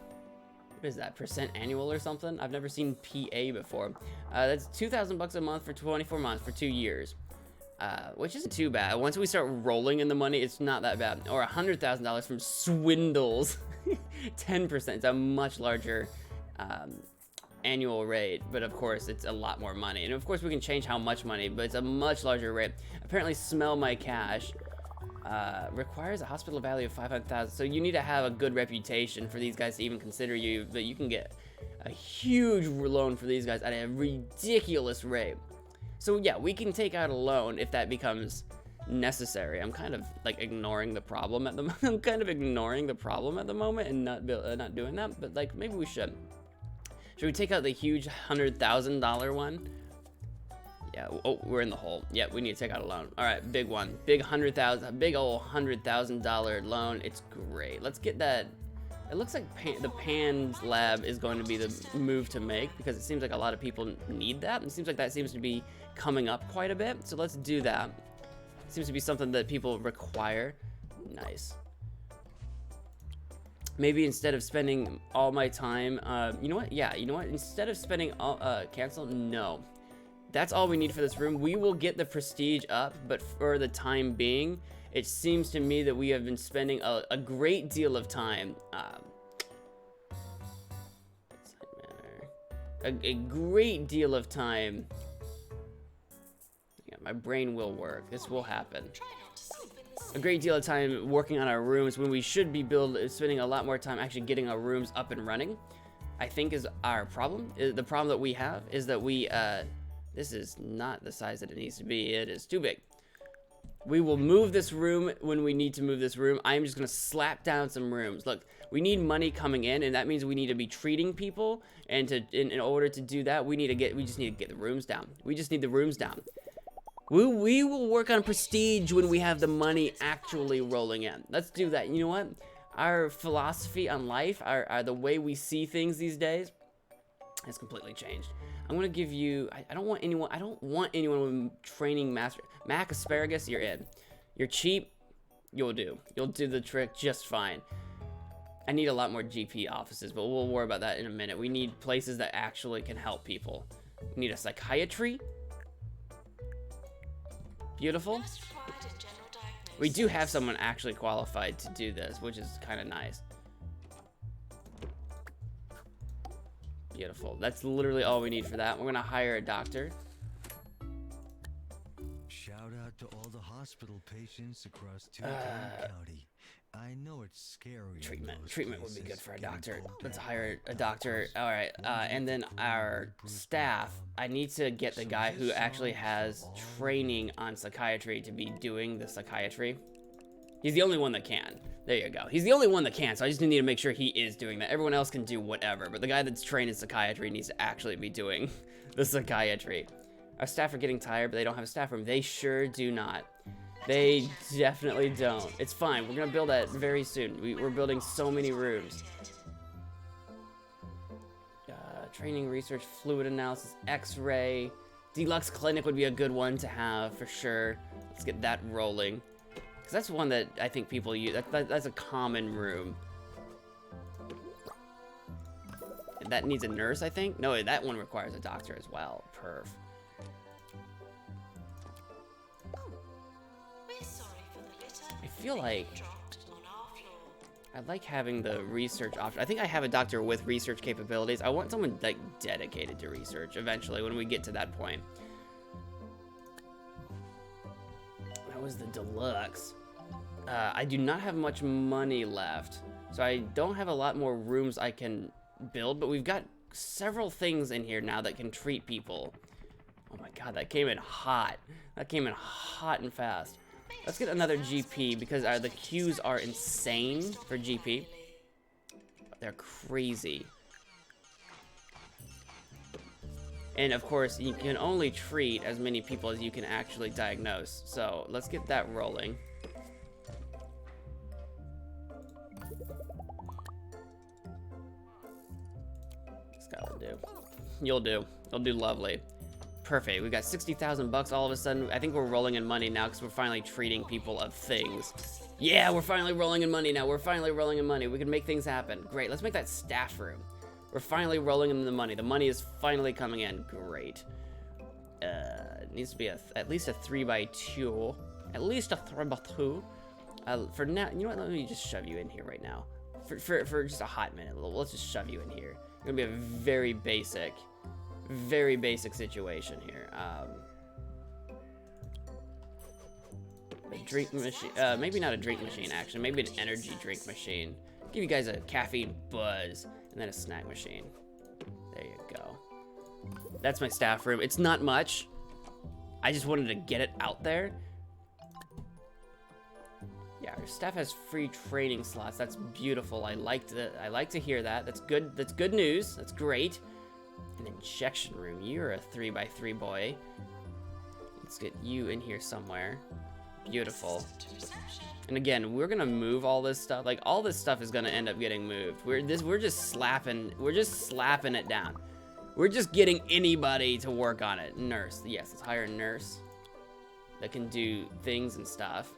What is that, percent annual or something? I've never seen PA before. That's 2,000 bucks a month for 24 months for 2 years. Which isn't too bad. Once we start rolling in the money, it's not that bad. Or $100,000 from swindles. 10%. It's a much larger annual rate, but of course it's a lot more money. And of course we can change how much money, but it's a much larger rate. Apparently Smell My Cash requires a hospital value of 500,000. So you need to have a good reputation for these guys to even consider you, but you can get a huge loan for these guys at a ridiculous rate. So yeah, we can take out a loan if that becomes necessary. I'm kind of like ignoring the problem at the moment. I'm kind of ignoring the problem at the moment and not doing that, but like maybe we should. Should we take out the huge $100,000 one? Yeah. Oh, we're in the hole. Yeah, we need to take out a loan. All right, big one, big old $100,000 loan. It's great. Let's get that. It looks like the Pan's lab is going to be the move to make because it seems like a lot of people need that. It seems like that seems to be coming up quite a bit. So let's do that. Seems to be something that people require. Nice. Maybe instead of spending all my time, you know what? Yeah, you know what? Instead of spending all, cancel? No. That's all we need for this room. We will get the prestige up, but for the time being, it seems to me that we have been spending a great deal of time, a great deal of time. Yeah, my brain will work. This will happen. A great deal of time working on our rooms when we should be spending a lot more time actually getting our rooms up and running. I think is our problem. The problem that we have is that we, this is not the size that it needs to be. It is too big. We will move this room when we need to move this room. I'm just gonna slap down some rooms. Look, we need money coming in, and that means we need to be treating people. And in order to do that, we just need to get the rooms down. We just need the rooms down. We will work on prestige when we have the money actually rolling in. Let's do that. You know what? Our philosophy on life, the way we see things these days, has completely changed. I'm gonna give you. I don't want anyone with training master. Mac Asparagus, you're in. You're cheap. You'll do. You'll do the trick just fine. I need a lot more GP offices, but we'll worry about that in a minute. We need places that actually can help people. We need a psychiatry. Beautiful. We do have someone actually qualified to do this, which is kind of nice. Beautiful. That's literally all we need for that. We're gonna hire a doctor. Shout out to all the hospital patients across Tucson County. I know it's scary. Treatment would be good for a doctor. Let's hire a doctor. All right, and then our staff. I need to get the guy who actually has training on psychiatry to be doing the psychiatry. He's the only one that can. There you go. He's the only one that can, so I just need to make sure he is doing that. Everyone else can do whatever, but the guy that's trained in psychiatry needs to actually be doing the psychiatry. Our staff are getting tired, but they don't have a staff room. They sure do not. They definitely don't. It's fine. We're gonna build that very soon. We're building so many rooms. Training, research, fluid analysis, X-ray. Deluxe clinic would be a good one to have for sure. Let's get that rolling. Because that's one that I think people use. That's a common room. That needs a nurse, I think. No, that one requires a doctor as well. Perf. I feel like I like having the research option. I think I have a doctor with research capabilities. I want someone like dedicated to research eventually when we get to that point. That was the deluxe. I do not have much money left, so I don't have a lot more rooms I can build, but we've got several things in here now that can treat people. Oh my god, that came in hot. That came in hot and fast. Let's get another GP because the queues are insane for GP. They're crazy. And of course, you can only treat as many people as you can actually diagnose. So let's get that rolling. This guy will do. You'll do. You'll do lovely. Perfect. We got 60,000 bucks all of a sudden. I think we're rolling in money now because we're finally treating people of things. Yeah, we're finally rolling in money now. We're finally rolling in money. We can make things happen. Great. Let's make that staff room. We're finally rolling in the money. The money is finally coming in. Great. It needs to be at least a 3x2. At least a 3x2. For now, you know what? Let me just shove you in here right now. For just a hot minute. Let's just shove you in here. It's gonna be a very basic situation here. A drink machine. Maybe not a drink machine, actually. Maybe an energy drink machine. Give you guys a caffeine buzz, and then a snack machine. There you go. That's my staff room. It's not much. I just wanted to get it out there. Yeah, our staff has free training slots. That's beautiful. I like to hear that. That's good. That's good news. That's great. An injection room. You're a 3x3 boy. Let's get you in here somewhere. Beautiful. And again, we're gonna move all this stuff. Like all this stuff is gonna end up getting moved. We're just slapping it down. We're just getting anybody to work on it. Nurse. Yes, let's hire a nurse that can do things and stuff.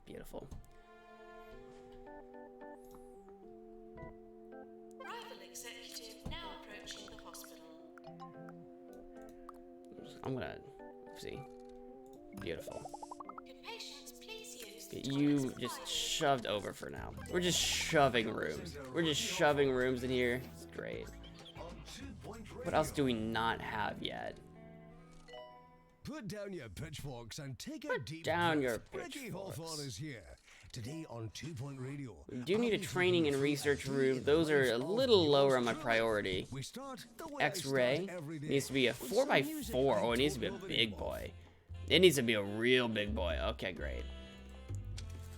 Beautiful. Rival executive now approaching the hospital. I'm gonna see. Beautiful. Could patients please use the Get you toilets just quietly? shoved over for now. We're just shoving rooms. We're just shoving rooms in here. It's great. What else do we not have yet? Put down your pitchforks and take a deep down breath. your Ricky pitchforks. Hawthorne is here. Today on 2 Point Radio. We do need a I'll be training taking and you research through room. the Those are a life of little yours lower on my truly. priority. We start the way I X-ray start every day, needs to be a with some music 4x4. by Oh, it needs to be a Tumble. big boy. It needs to be a real big boy. Okay, great.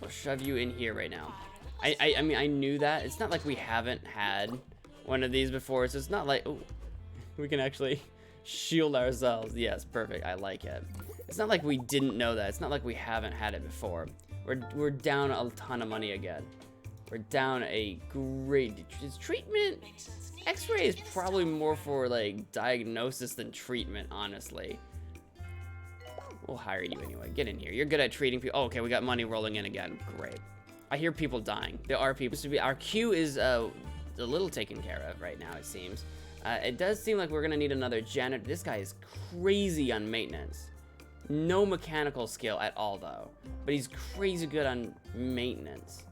We'll shove you in here right now. I mean, I knew that. It's not like we haven't had one of these before, so it's not like, oh, we can actually shield ourselves. Yes, perfect. I like it. It's not like we didn't know that. It's not like we haven't had it before. We're down a ton of money again. We're down a great treatment. X-ray is probably more for like diagnosis than treatment, honestly. We'll hire you anyway. Get in here. You're good at treating people. Oh, okay, we got money rolling in again. Great. I hear people dying. There are people. Our queue is a little taken care of right now, it seems. It does seem like we're gonna need another janitor. This guy is crazy on maintenance. No mechanical skill at all, though. But he's crazy good on maintenance.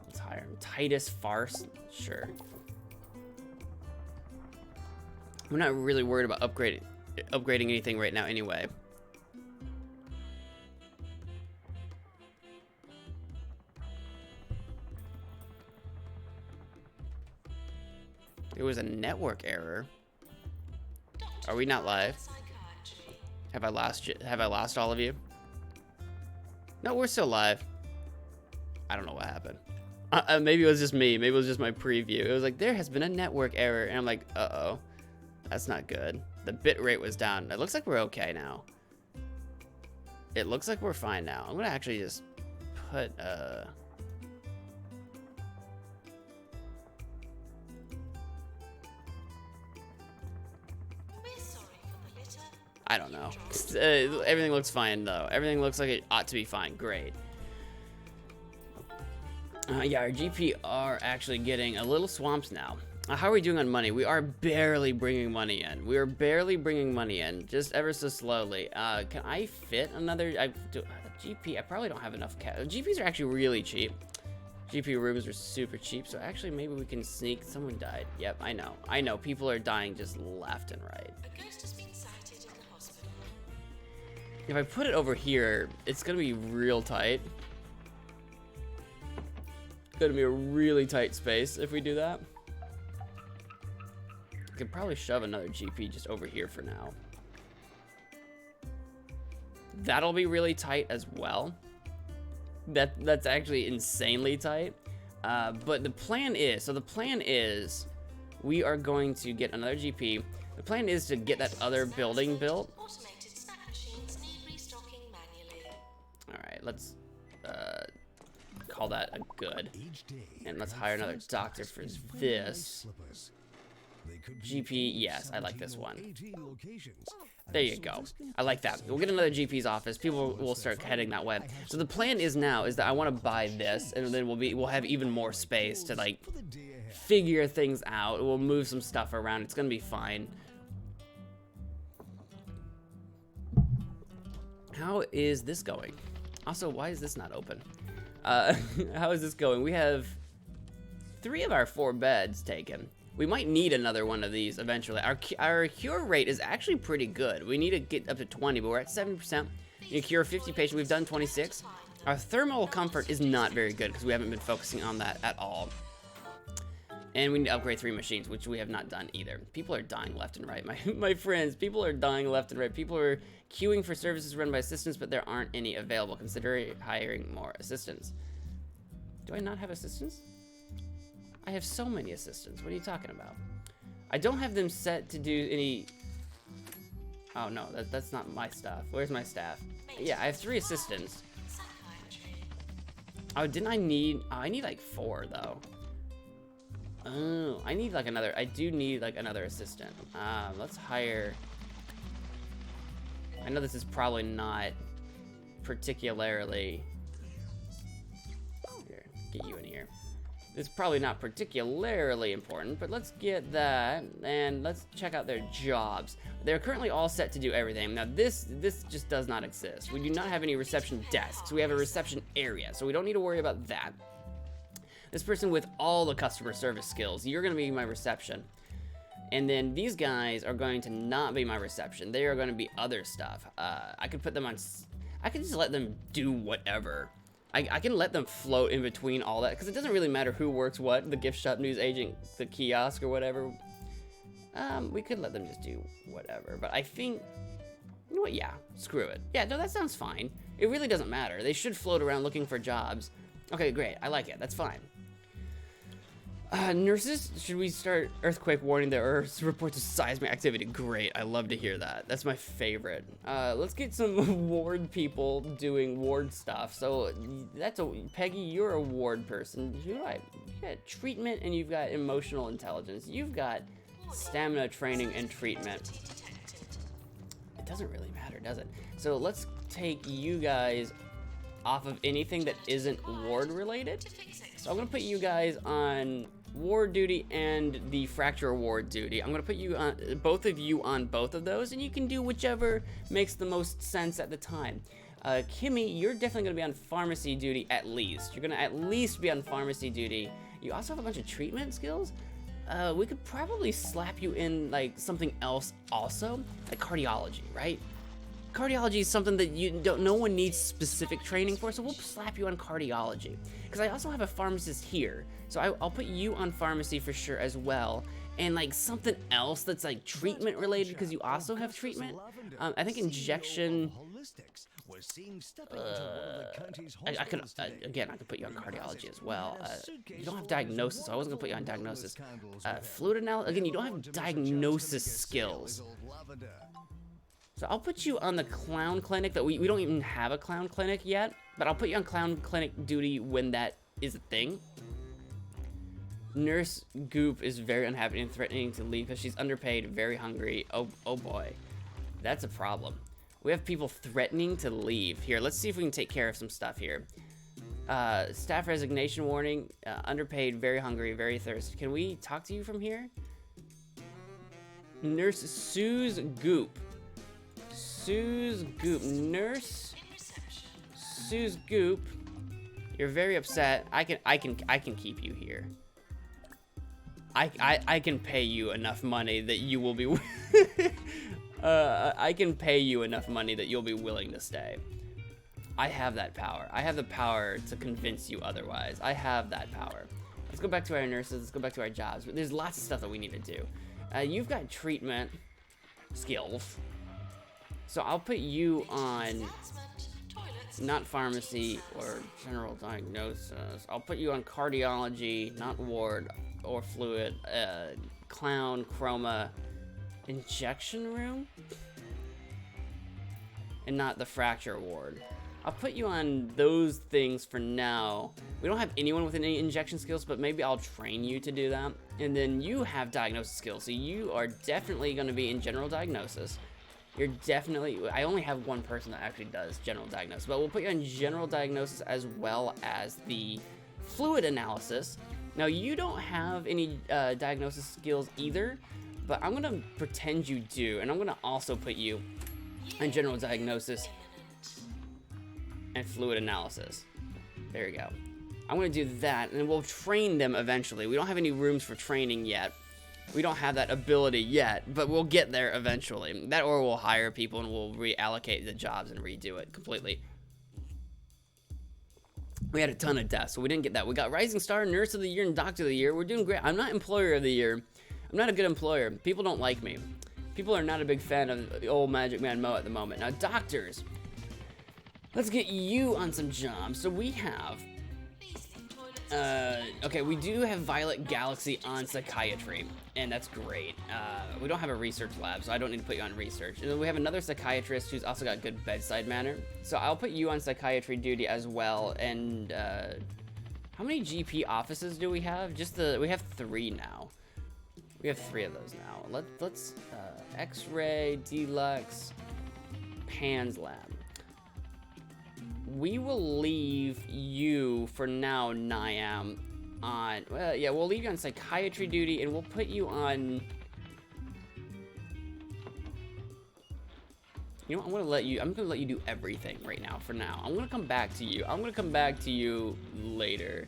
Let's hire him. Titus Farce? Sure. We're not really worried about upgrading anything right now anyway. There was a network error. Are we not live? Psychiatry. Have I lost all of you? No, we're still live. I don't know what happened. Maybe it was just me. Maybe it was just my preview. It was like, there has been a network error. And I'm like, uh-oh. That's not good. The bit rate was down. It looks like we're okay now. It looks like we're fine now. I'm gonna actually just put, We're sorry for the litter. I don't know. Everything looks fine, though. Everything looks like it ought to be fine. Great. Yeah, our GP are actually getting a little swamped now. How are we doing on money? We are barely bringing money in. We are barely bringing money in, just ever so slowly. Can I fit another? GP, I probably don't have enough cash. GPs are actually really cheap. GP rooms are super cheap, so actually maybe we can sneak. Someone died. Yep, I know. I know. People are dying just left and right. A ghost has been sighted in the hospital. If I put it over here, it's gonna be real tight. It's gonna be a really tight space if we do that. I could probably shove another GP just over here for now. That'll be really tight as well. That's actually insanely tight. But the plan is, we are going to get another GP. The plan is to get that other building built. Automated snack machines need restocking manually. All right, let's call that a good. Each day, And let's our hire another first doctor task for is bring this. nice slippers. They could be GP, in yes, I like this 17 or one. 18 locations, There and you so go. this can I like keep that. We'll get another GP's office. People will start heading that way. So the plan is now is that I want to buy this, and then we'll have even more space to like for the day ahead. figure things out. We'll move some stuff around. It's gonna be fine. How is this going? Also, why is this not open? How is this going? We have 3 of our 4 beds taken. We might need another one of these eventually. Our cure rate is actually pretty good. We need to get up to 20, but we're at 70%. You cure 50 patients. We've done 26. Our thermal comfort is not very good because we haven't been focusing on that at all. And we need to upgrade 3 machines, which we have not done either. People are dying left and right. My friends, people are dying left and right. People are queuing for services run by assistants, but there aren't any available. Consider hiring more assistants. Do I not have assistants? I have so many assistants. What are you talking about? I don't have them set to do any... Oh, no, that's not my staff. Where's my staff? Yeah, I have 3 assistants. Oh, didn't I need... Oh, I need like 4, though. Oh, I need like another... I do need like another assistant. Let's hire... I know this is probably not particularly... Here, get you in here. It's probably not particularly important, but let's get that, and let's check out their jobs. They're currently all set to do everything. Now this just does not exist. We do not have any reception desks. We have a reception area, so we don't need to worry about that. This person with all the customer service skills, you're gonna be my reception. And then these guys are going to not be my reception. They are gonna be other stuff. I could put them on, I could just let them do whatever. I can let them float in between all that, because it doesn't really matter who works what, the gift shop, news agent, the kiosk, or whatever. We could let them just do whatever, but I think, you know what, yeah, screw it. Yeah, no, that sounds fine. It really doesn't matter. They should float around looking for jobs. Okay, great, I like it, that's fine. Nurses, should we start earthquake warning the Earth reports of seismic activity? Great, I love to hear that. That's my favorite. Let's get some ward people doing ward stuff. So that's Peggy, you're a ward person. You got treatment and you've got emotional intelligence. You've got stamina training and treatment. It doesn't really matter, does it? So let's take you guys off of anything that isn't ward related. So I'm gonna put you guys on ward duty and the fracture ward duty. I'm gonna put you on, both of you on both of those, and you can do whichever makes the most sense at the time. Kimmy, you're definitely gonna be on pharmacy duty at least. You're gonna at least be on pharmacy duty. You also have a bunch of treatment skills. We could probably slap you in like something else also, like cardiology, right? Cardiology is something that no one needs specific training for, so we'll slap you on cardiology. Because I also have a pharmacist here, so I'll put you on pharmacy for sure as well. And like something else that's like treatment related, because you also have treatment. I think injection. I could again, I could put you on cardiology as well. You don't have diagnosis, so I wasn't gonna put you on diagnosis. Fluid analysis, again, you don't have diagnosis skills. So I'll put you on the clown clinic. That we don't even have a clown clinic yet, but I'll put you on clown clinic duty when that is a thing. Nurse Goop is very unhappy and threatening to leave because she's underpaid, very hungry. Oh boy, that's a problem. We have people threatening to leave. Here, let's see if we can take care of some stuff here. Staff resignation warning, underpaid, very hungry, very thirsty. Can we talk to you from here? Nurse Sue's Goop. Sue's Goop. Nurse Sue's Goop. You're very upset. I can keep you here. I can pay you enough money that you will be I can pay you enough money that you'll be willing to stay. I have that power. I have the power to convince you otherwise. I have that power. Let's go back to our nurses. Let's go back to our jobs. There's lots of stuff that we need to do. You've got treatment skills. So I'll put you on not pharmacy or general diagnosis. I'll put you on cardiology, not ward or fluid, clown, chroma, injection room, and not the fracture ward. I'll put you on those things for now. We don't have anyone with any injection skills, but maybe I'll train you to do that. And then you have diagnosis skills, so you are definitely going to be in general diagnosis. You're definitely, I only have one person that actually does general diagnosis, but we'll put you on general diagnosis as well as the fluid analysis. Now, you don't have any diagnosis skills either, but I'm going to pretend you do, and I'm going to also put you on general diagnosis and fluid analysis. There you go. I'm going to do that, and we'll train them eventually. We don't have any rooms for training yet. We don't have that ability yet, but we'll get there eventually. That, or we'll hire people and we'll reallocate the jobs and redo it completely. We had a ton of deaths, so we didn't get that. We got Rising Star, Nurse of the Year, and Doctor of the Year. We're doing great. I'm not Employer of the Year. I'm not a good employer. People don't like me. People are not a big fan of the old MagicManMo at the moment. Now, doctors. Let's get you on some jobs. So we have... okay, we do have Violet Galaxy on psychiatry, and that's great. We don't have a research lab, so I don't need to put you on research. And then we have another psychiatrist who's also got good bedside manner, so I'll put you on psychiatry duty as well. And how many GP offices do we have? We have 3 now. We have 3 of those now. Let's X-ray, Deluxe, Pan's lab. We will leave you for now, Niam, on, well, yeah, we'll leave you on psychiatry duty, and we'll put you on, you know what, I'm gonna let you do everything right now, for now. I'm gonna come back to you later.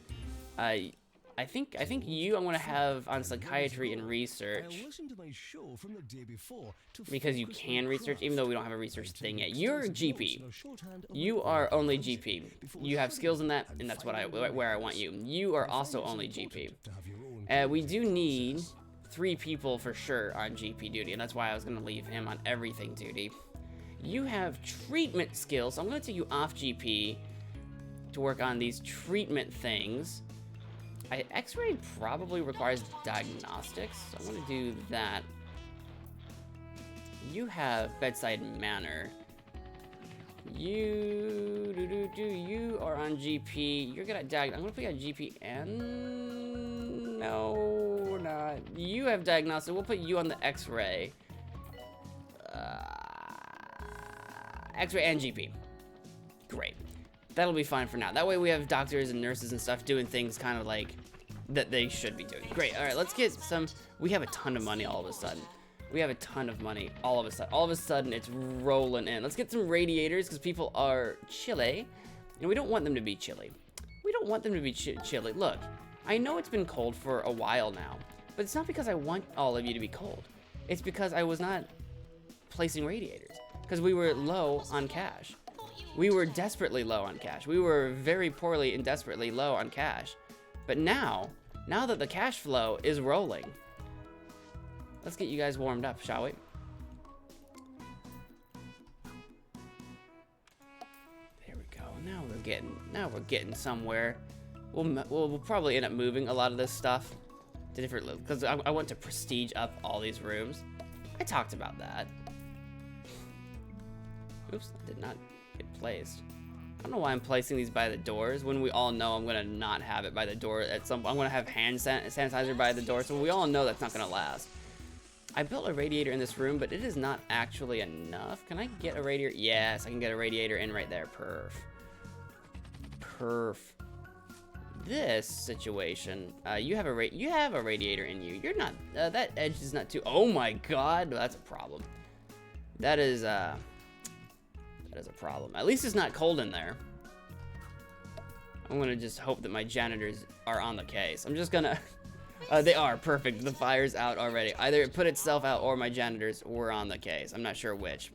I think you I'm gonna have on psychiatry and research. I listened to my show from the day before to Because you focus can my research, craft. even though we don't have a research thing yet. You're a GP. No shorthand of You my are own only policy. GP. Before You have skills in that, studying and that's and where I want you. You are also only GP. important to have your own We do creative need process. 3 people for sure on GP duty, and that's why I was gonna leave him on everything duty. You have treatment skills, so I'm gonna take you off GP to work on these treatment things. X-ray probably requires diagnostics, so I'm gonna do that. You have bedside manner. You are on GP. You're good at I'm gonna put you on GP and no, we're not. You have diagnostic. We'll put you on the X-ray. X-ray and GP. Great. That'll be fine for now. That way we have doctors and nurses and stuff doing things kind of like that they should be doing. Great. All right, let's get some. We have a ton of money all of a sudden. We have a ton of money all of a sudden. All of a sudden, it's rolling in. Let's get some radiators because people are chilly, and we don't want them to be chilly. We don't want them to be chilly. Look, I know it's been cold for a while now, but it's not because I want all of you to be cold. It's because I was not placing radiators because we were low on cash. We were desperately low on cash. We were very poorly and desperately low on cash. But now that the cash flow is rolling, let's get you guys warmed up, shall we? There we go. Now we're getting somewhere. We'll probably end up moving a lot of this stuff to different, because I want to prestige up all these rooms. I talked about that. Oops, that did not get placed. I don't know why I'm placing these by the doors when we all know I'm gonna not have it by the door at some point. I'm gonna have hand sanitizer by the door, so we all know that's not gonna last. I built a radiator in this room, but it is not actually enough. Can I get a radiator? Yes, I can get a radiator in right there. Perf. This situation, you have a radiator in you. You're not, that edge is not too, oh my god, that's a problem. That is a problem. At least it's not cold in there. I'm gonna just hope that my janitors are on the case. I'm just gonna, they are, perfect. The fire's out already. Either it put itself out or my janitors were on the case. I'm not sure which.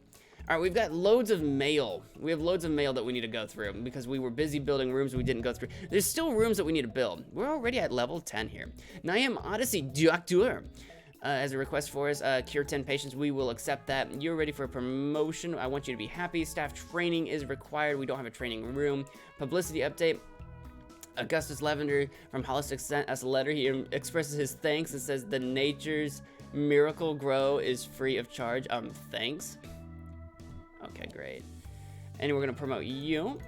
All right, we've got loads of mail. We have loads of mail that we need to go through because we were busy building rooms we didn't go through. There's still rooms that we need to build. We're already at level 10 here. Niam Odyssey Doctor as a request for us, cure 10 patients. We will accept that. You're ready for a promotion. I want you to be happy. Staff training is required. We don't have a training room. Publicity update. Augustus Lavender from Holistic sent us a letter. He expresses his thanks and says the Nature's Miracle Grow is free of charge. Thanks. Okay, great. And we're gonna promote you.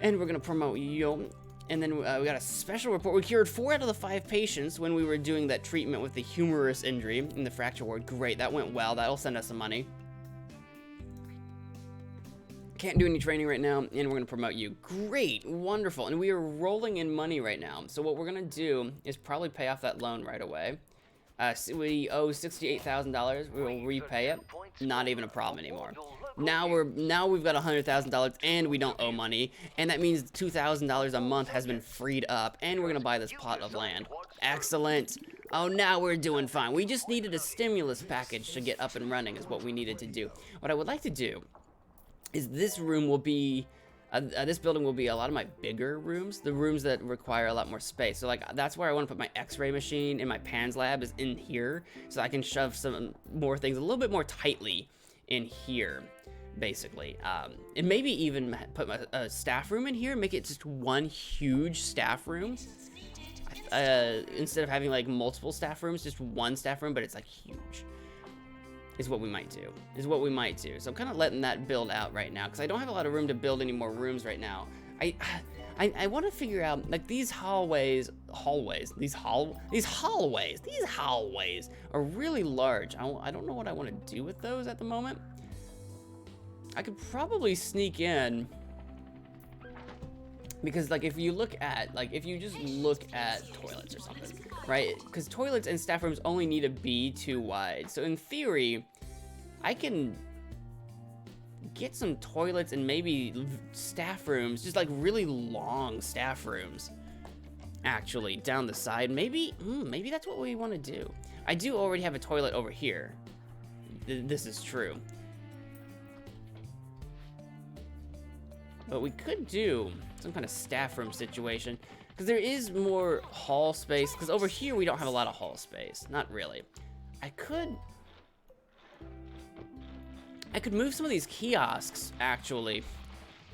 And we're gonna promote you. And then we got a special report. We cured 4 out of the 5 patients when we were doing that treatment with the humerus injury in the fracture ward. Great, that went well. That'll send us some money. Can't do any training right now, and we're gonna promote you. Great, wonderful, and we are rolling in money right now. So what we're gonna do is probably pay off that loan right away. We owe $68,000. We will repay it. Not even a problem anymore. Now we've got $100,000 and we don't owe money, and that means $2,000 a month has been freed up, and we're gonna buy this plot of land. Excellent. Oh, now we're doing fine. We just needed a stimulus package to get up and running is what we needed to do. What I would like to do is this room will be, this building will be a lot of my bigger rooms, the rooms that require a lot more space. So like, that's where I want to put my x-ray machine and my PANS lab is in here, so I can shove some more things a little bit more tightly in here, basically. And maybe even put a staff room in here, make it just one huge staff room. Instead of having like multiple staff rooms, just one staff room, but it's like huge. Is what we might do. So I'm kind of letting that build out right now because I don't have a lot of room to build any more rooms right now. I want to figure out like these hallways are really large. I don't know what I want to do with those at the moment. I could probably sneak in because like if you just look at toilets or something, right? Because toilets and staff rooms only need to be 2 wide. So in theory, I can get some toilets and maybe staff rooms, just like really long staff rooms, actually down the side. Maybe that's what we want to do. I do already have a toilet over here. This is true. But we could do some kind of staff room situation because there is more hall space, because over here we don't have a lot of hall space. Not really. I could move some of these kiosks actually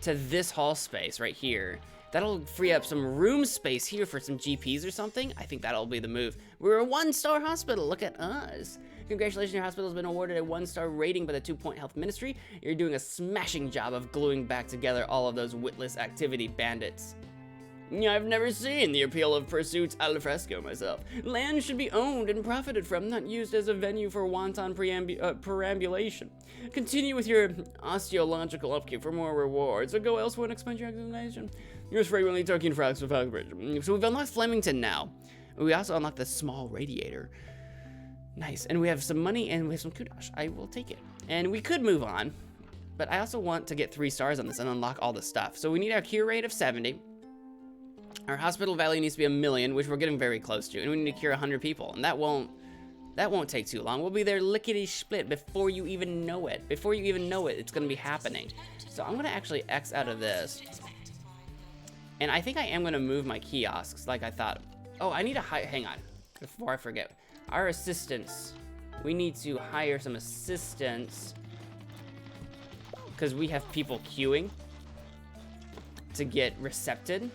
to this hall space right here. That'll free up some room space here for some GPs or something. I think that'll be the move. We're a 1-star hospital, look at us. Congratulations, your hospital has been awarded a 1-star rating by the 2 Point Health Ministry. You're doing a smashing job of gluing back together all of those witless activity bandits. I've never seen the appeal of pursuits al fresco myself. Land should be owned and profited from, not used as a venue for wanton perambulation. Continue with your osteological upkeep for more rewards, or go elsewhere and expend your explanation. Yours frequently, Turkey and Frogs for Falconbridge. So we've unlocked Flemington now. We also unlocked the small radiator. Nice, and we have some money and we have some kudosh. I will take it. And we could move on, but I also want to get 3 stars on this and unlock all the stuff. So we need our cure rate of 70. Our hospital value needs to be 1 million, which we're getting very close to, and we need to cure 100 people, and that won't take too long. We'll be there lickety-split before you even know it. Before you even know it, it's gonna be happening. So I'm gonna actually X out of this. And I think I am gonna move my kiosks like I thought. Oh, I need to hang on, before I forget. Our assistants, we need to hire some assistants because we have people queuing to get recepted,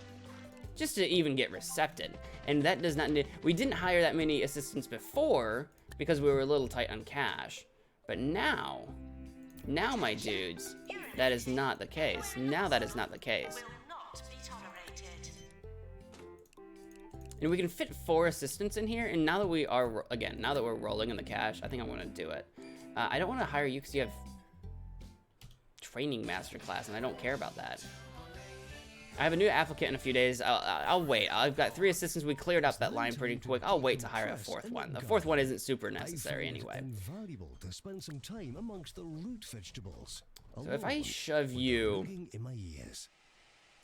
just to even get recepted. And that does not need, we didn't hire that many assistants before because we were a little tight on cash. But now my dudes, that is not the case. Now that is not the case. And we can fit 4 assistants in here, and now that we are, again, now that we're rolling in the cash, I think I'm gonna do it. I don't wanna hire you because you have training masterclass, and I don't care about that. I have a new applicant in a few days. I'll wait. I've got 3 assistants. We cleared up that line pretty quick. I'll wait to hire a 4th one. The 4th one isn't super necessary anyway. Invaluable to spend some time amongst the root vegetables. So if I shove you in my ears.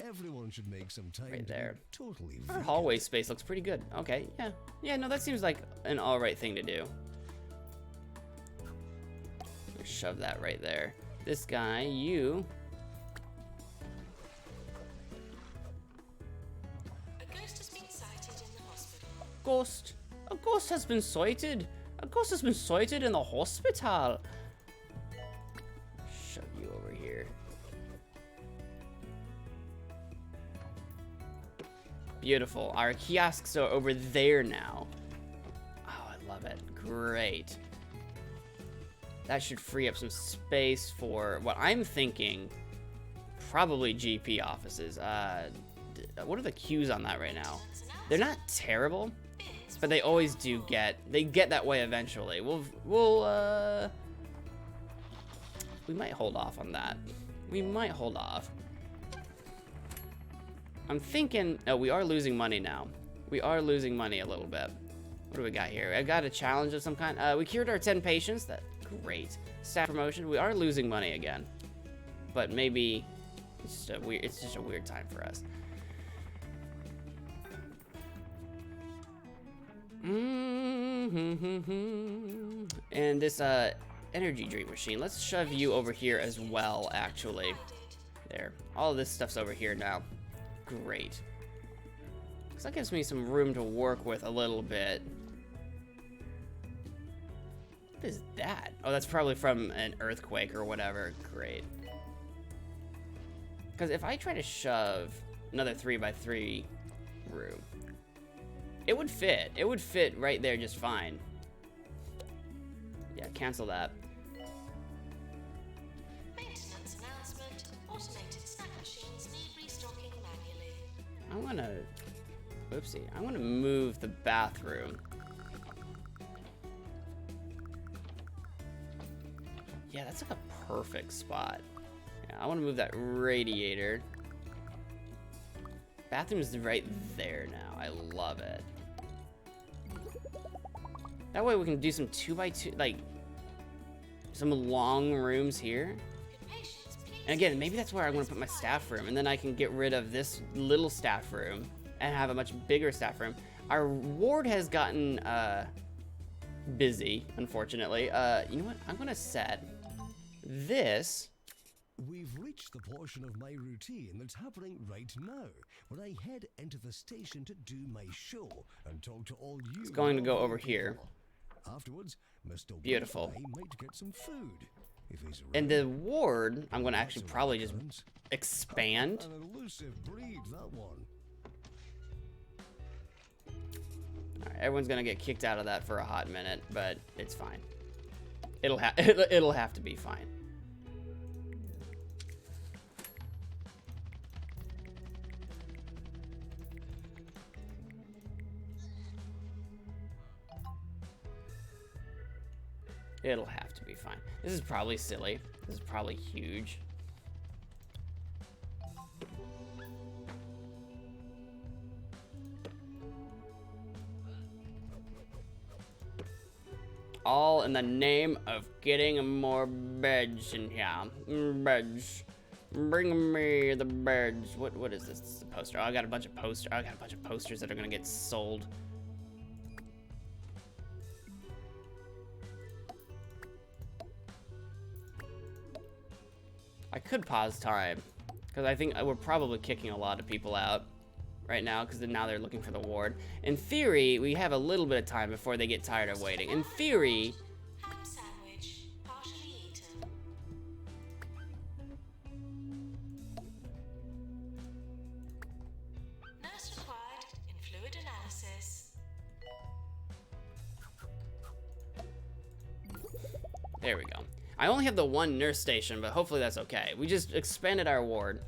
Everyone should make some time right there. Totally Our hallway space looks pretty good. Okay, yeah, no, that seems like an alright thing to do. Shove that right there. This guy, you. A ghost has been sighted in the hospital. Ghost. A ghost has been sighted. A ghost has been sighted in the hospital. Shove you over here. Beautiful. Our kiosks are over there now. Oh, I love it. Great. That should free up some space for what I'm thinking probably GP offices. What are the queues on that right now? They're not terrible, but they always do get that way eventually. We might hold off on that. We might hold off. I'm thinking, oh, we are losing money now. We are losing money a little bit. What do we got here? I got a challenge of some kind. We cured our 10 patients. That's great. Staff promotion. We are losing money again, but maybe it's just a weird time for us. And this energy drink machine. Let's shove you over here as well. Actually, there. All of this stuff's over here now. Great. So that gives me some room to work with a little bit. What is that? Oh, that's probably from an earthquake or whatever. Great. Because if I try to shove another 3x3 room, it would fit. It would fit right there just fine. Yeah, cancel that. Maintenance announcement. Automated snack machines need restocking manually. I want to... Oopsie. I want to move the bathroom. Yeah, that's like a perfect spot. Yeah, I want to move that radiator. Bathroom is right there now. I love it. That way we can do some 2x2, like, some long rooms here. And again, maybe that's where I want to put my staff room, and then I can get rid of this little staff room and have a much bigger staff room. Our ward has gotten busy, unfortunately. You know what? I'm gonna set this. We've reached the portion of my routine that's happening right now, when I head into the station to do my show and talk to all you. It's going to go over people. here. Afterwards, Mr. Beautiful. White and I might get some food. If he's And around. the ward, I'm gonna actually Lots of probably just returns. expand. An elusive breed, that one. All right, everyone's gonna get kicked out of that for a hot minute, but it's fine. It'll have to be fine. It'll have to be fine. This is probably silly. This is probably huge. All in the name of getting more beds in here. Beds. Bring me the beds. What is this? This is a poster. Oh, I got a bunch of posters that are gonna get sold. I could pause time, because I think we're probably kicking a lot of people out right now, because now they're looking for the ward. In theory, we have a little bit of time before they get tired of waiting. In theory... Ham sandwich, partially eaten. Nurse required in fluid analysis. There we go. I only have the one nurse station, but hopefully that's okay. We just expanded our ward.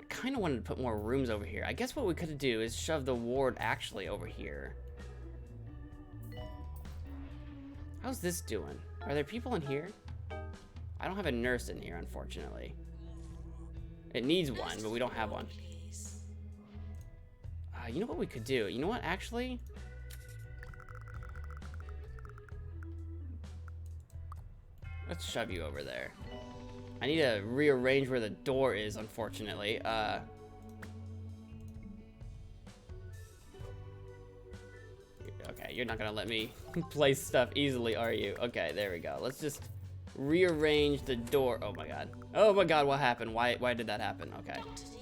I kind of wanted to put more rooms over here. I guess what we could do is shove the ward actually over here. How's this doing? Are there people in here? I don't have a nurse in here, unfortunately. It needs one, but we don't have one. Please. You know what we could do? You know what, actually? Let's shove you over there. I need to rearrange where the door is, unfortunately. Okay, you're not gonna let me place stuff easily, are you? Okay, there we go. Let's just rearrange the door. Oh my god. Oh my god, what happened? Why did that happen? Okay. Doctor needs to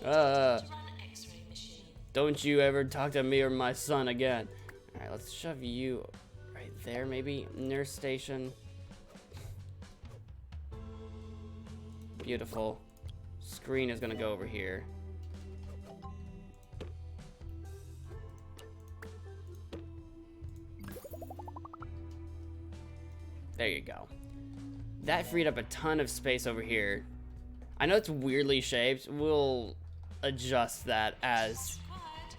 run X-ray machine. Don't you ever talk to me or my son again. Alright, let's shove you right there, maybe. Nurse station. Beautiful. Screen is gonna go over here. There you go. that freed up a ton of space over here. I know it's weirdly shaped. We'll adjust that as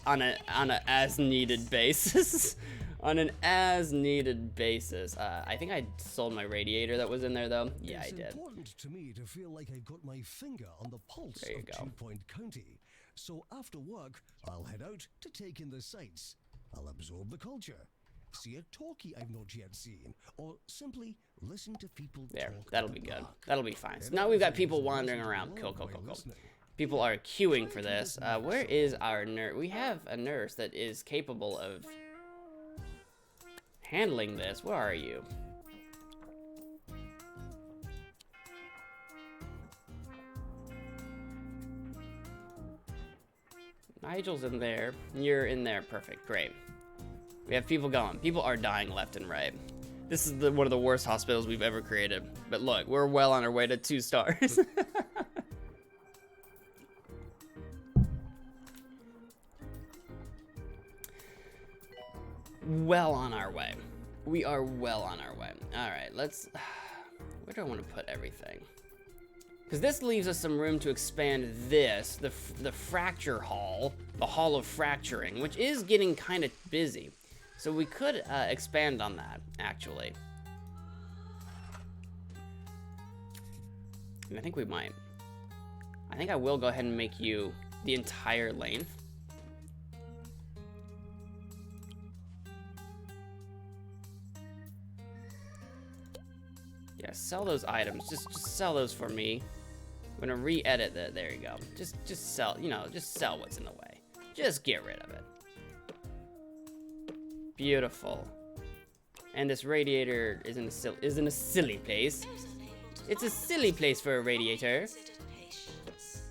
on a as needed basis. On an as needed basis. I think I sold my radiator that was in there though. Yeah, I did. It's important to me to feel like I've got my finger on the pulse There you of go. 2 Point County. So after work, I'll head out to take in the sights. I'll absorb the culture, see a talkie I've not yet seen, or simply listen to people There, talk. that'll at be the good. park. That'll be fine. So And now we've got everything people is wandering listened around. to Cool, while cool, cool, cool. listening. People are queuing for this. Where is our nurse? We have a nurse that is capable of handling this. Where are you? Nigel's in there. You're in there. Perfect. Great. We have people going. People are dying left and right. This is one of the worst hospitals we've ever created. But look, we're well on our way to 2 stars. Well on our way. We are well on our way. All right, let's... Where do I want to put everything? Because this leaves us some room to expand this, the fracture hall, the hall of fracturing, which is getting kind of busy. So we could expand on that, actually. And I think we might. I think I will go ahead and make you the entire length. Yeah, sell those items. Just sell those for me. I'm gonna re-edit that. There you go. Just sell. You know, just sell what's in the way. Just get rid of it. Beautiful. And this radiator is in a silly place. Those unable to It's a find silly place for a radiator. considered patients.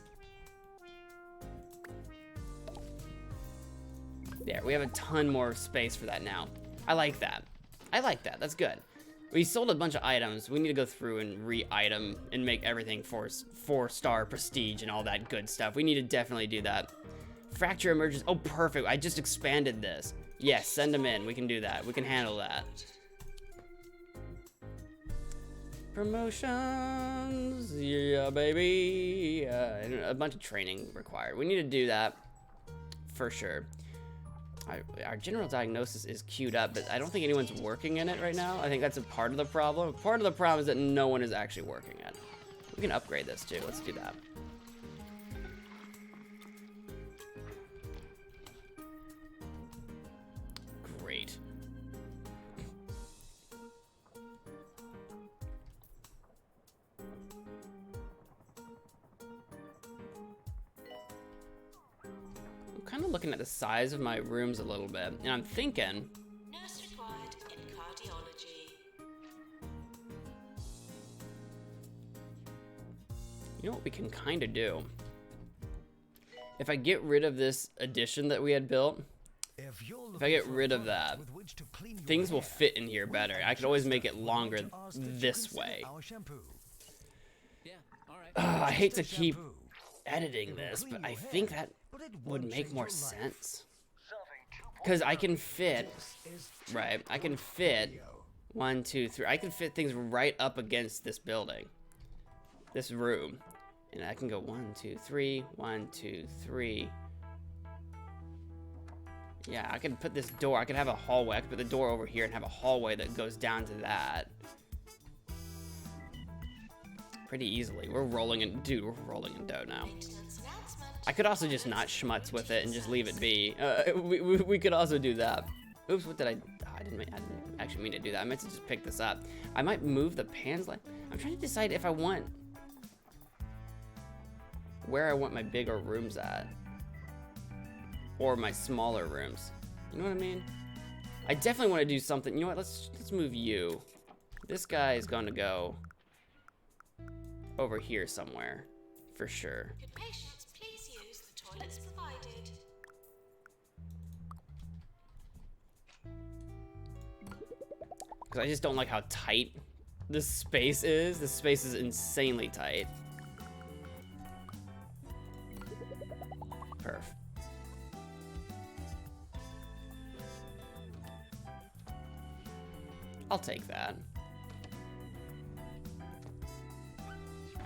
There, we have a ton more space for that now. I like that. I like that. That's good. We sold a bunch of items. We need to go through and re-item and make everything 4-star prestige and all that good stuff. We need to definitely do that. Fracture emerges. Oh, perfect. I just expanded this. Yes, send them in. We can do that. We can handle that. Promotions. Yeah, baby. A bunch of training required. We need to do that for sure. Our general diagnosis is queued up, but I don't think anyone's working in it right now. I think that's a part of the problem. Part of the problem is that no one is actually working it. We can upgrade this too. Let's do that. Great. Kind of looking at the size of my rooms a little bit, and I'm thinking, Nurse required in cardiology. you know what we can kind of do? If I get rid of this addition that we had built, If I get rid of that, things will fit in here better. I could always make it longer this way. I hate to keep editing this, but I think that would make more sense. Because I can fit, right, I can fit 1, 2, 3. I can fit things right up against this building, this room. And I can go 1, 2, 3, 1, 2, 3. Yeah, I can put this door, I could have a hallway. I could put the door over here and have a hallway that goes down to that. Pretty easily. We're rolling in, dude, we're rolling in dough now. Maintenance announcement. I could also just not schmutz with it and just leave it be. We could also do that. Oops, what did I... Oh, I didn't actually mean to do that. I meant to just pick this up. I might move the pans like... I'm trying to decide if I want... where I want my bigger rooms at. Or my smaller rooms. You know what I mean? I definitely want to do something... You know what? Let's move you. This guy is going to go... over here somewhere. For sure. Good patients, please use the toilets provided. Because I just don't like how tight this space is. This space is insanely tight. Perf. I'll take that.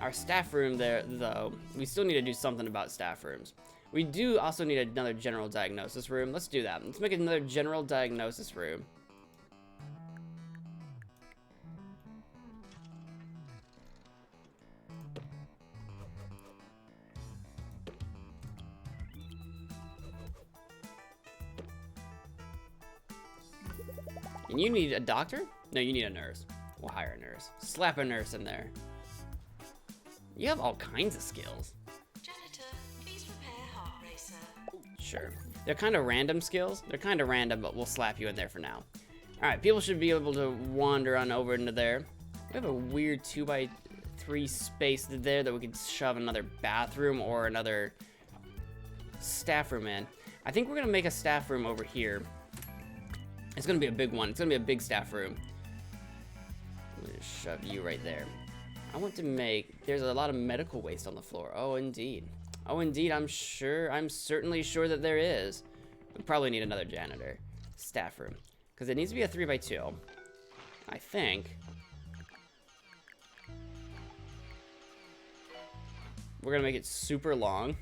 Our staff room there, though, we still need to do something about staff rooms. We do also need another general diagnosis room. Let's do that. Let's make another general diagnosis room. And you need a doctor? No, you need a nurse. We'll hire a nurse. Slap a nurse in there. You have all kinds of skills. Janitor, please repair heart racer. Sure. They're kind of random skills. They're kind of random, but we'll slap you in there for now. Alright, people should be able to wander on over into there. We have a weird 2x3 space there that we could shove another bathroom or another staff room in. I think we're going to make a staff room over here. It's going to be a big one. It's going to be a big staff room. I'm going to shove you right there. I want to make... There's a lot of medical waste on the floor. Oh, indeed. Oh, indeed. I'm certainly sure that there is. We probably need another janitor. Staff room. Because it needs to be a 3x2. I think. We're going to make it super long.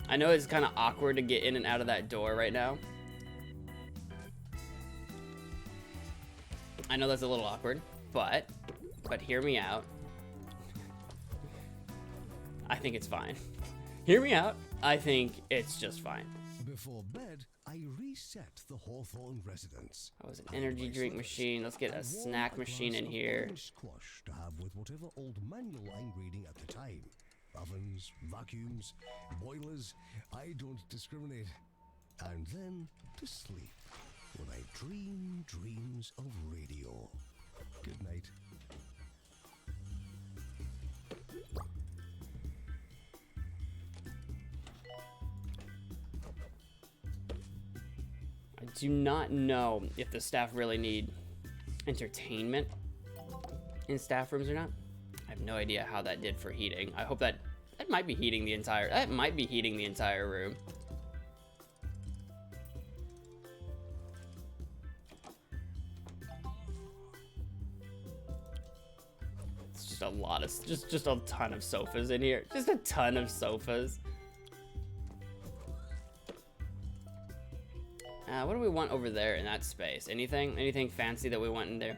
I know it's kind of awkward to get in and out of that door right now. I know that's a little awkward, but hear me out. I think it's fine. Hear me out. I think it's just fine. Before bed, I reset the Hawthorne residence. That was an energy drink machine. Let's get a snack machine in here. Squash to have with whatever old manual I'm reading at the time. Ovens, vacuums, boilers, I don't discriminate. And then to sleep, when I dream dreams of radio. Good night. I do not know if the staff really need entertainment in staff rooms or not. I have no idea how that did for heating. I hope that might be heating the entire room. It's just a lot of just a ton of sofas in here. Just a ton of sofas. What do we want over there in that space? Anything fancy that we want in there?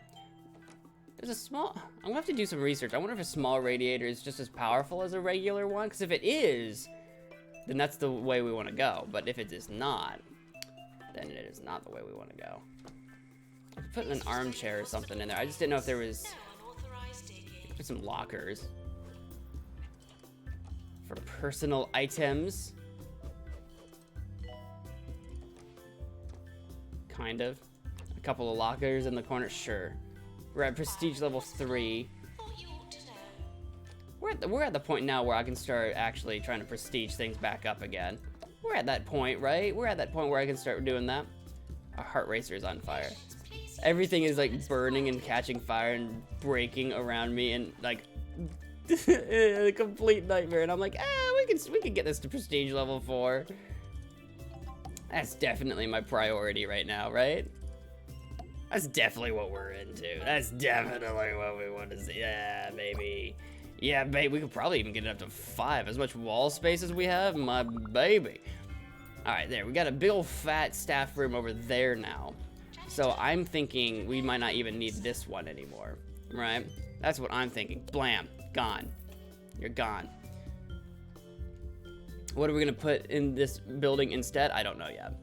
There's a small... I'm gonna have to do some research. I wonder if a small radiator is just as powerful as a regular one. Because if it is, then that's the way we want to go. But if it is not, then it is not the way we want to go. Put an armchair or something in there. I just didn't know if there was... Put some lockers. For personal items. Kind of. A couple of lockers in the corner, sure. We're at prestige level 3. We're at the point now where I can start actually trying to prestige things back up again. We're at that point, right? We're at that point where I can start doing that. Our heart racer is on fire. Everything is like burning and catching fire and breaking around me and like a complete nightmare. And I'm like, we can get this to prestige level 4. That's definitely my priority right now, right? That's definitely what we're into. That's definitely what we want to see. Yeah, baby. Yeah, babe, we could probably even get it up to 5. As much wall space as we have, my baby. All right, there. We got a big old fat staff room over there now. So I'm thinking we might not even need this one anymore, right? That's what I'm thinking. Blam, gone. You're gone. What are we gonna put in this building instead? I don't know yet.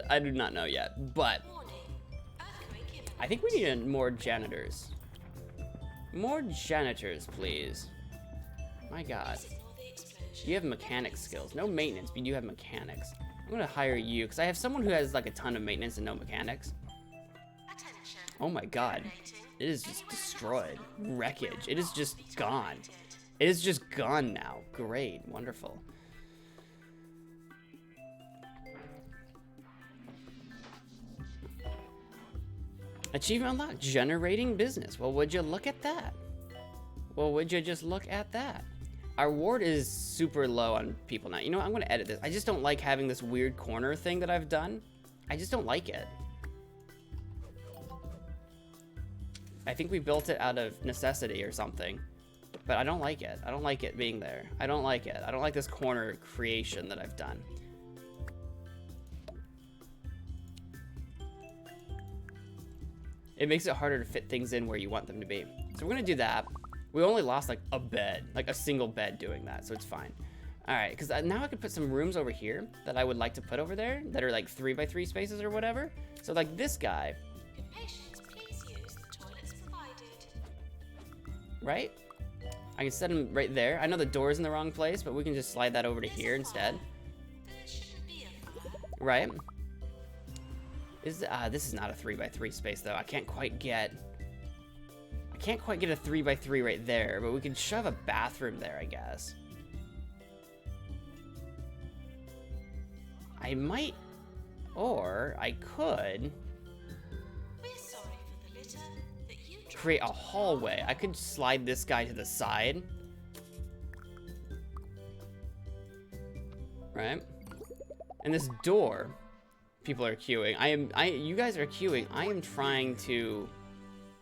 I do not know yet, but I think we need more janitors. More janitors, please. My God. You have mechanics skills. No maintenance, but you have mechanics. I'm gonna hire you, because I have someone who has like a ton of maintenance and no mechanics. Oh my God. It is just destroyed. Wreckage. It is just gone. It is just gone now. Great. Wonderful. Achievement unlocked. Generating business. Well, would you look at that? Well, would you just look at that? Our ward is super low on people now. You know what? I'm going to edit this. I just don't like having this weird corner thing that I've done. I just don't like it. I think we built it out of necessity or something. But I don't like it. I don't like it being there. I don't like it. I don't like this corner creation that I've done. It makes it harder to fit things in where you want them to be. So we're gonna do that. We only lost like a bed, like a single bed doing that, so it's fine. All right, because now I could put some rooms over here that I would like to put over there that are like 3x3 spaces or whatever. So like this guy. Patients, please use the toilets provided. Right? I can set him right there. I know the door's in the wrong place, but we can just slide that over to here instead. There shouldn't be a fire. Right? This is not a 3x3 space though. I can't quite get a 3x3 right there, but we can shove a bathroom there, I guess. I might, or I could We're sorry for the litter that you create a hallway. I could slide this guy to the side. Right? And this door, people are queuing. You guys are queuing. I am trying to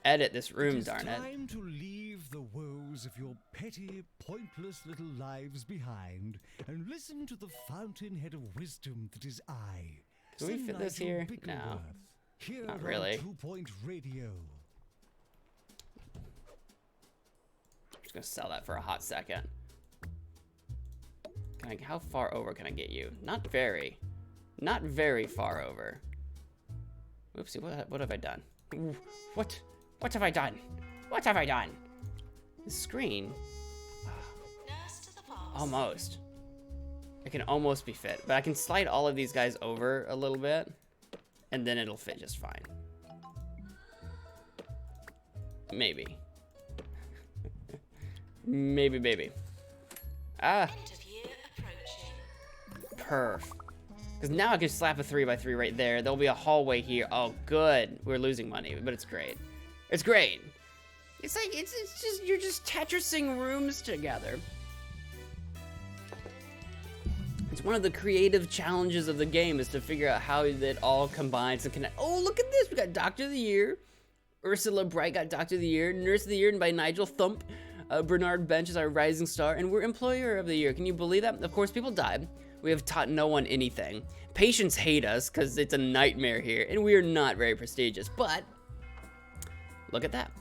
edit this room, darn it. It's time to leave the woes of your petty, pointless little lives behind and listen to the fountainhead of wisdom that is I. Can we Sir fit this Nigel here? Bickleworth, No. here Not on really. 2 Point Radio. I'm just gonna sell that for a hot second. How far over can I get you? Not very. Not very far over. Oopsie, what have I done? What have I done? What have I done? The screen? nurse to the box. Almost. It can almost be fit, but I can slide all of these guys over a little bit, and then it'll fit just fine. Maybe. Maybe. Ah, End of year approaching. perf. Because now I can slap a 3x3 right there. There'll be a hallway here. Oh, good. We're losing money, but it's great. It's great. It's like, it's just, you're just Tetrising rooms together. It's one of the creative challenges of the game is to figure out how it all combines and connect. Oh, look at this. We got Doctor of the Year. Ursula Bright got Doctor of the Year. Nurse of the Year by Nigel Thump. Bernard Bench is our rising star. And we're Employer of the Year. Can you believe that? Of course, people died. We have taught no one anything. Patients hate us because it's a nightmare here. And we are not very prestigious. But look at that.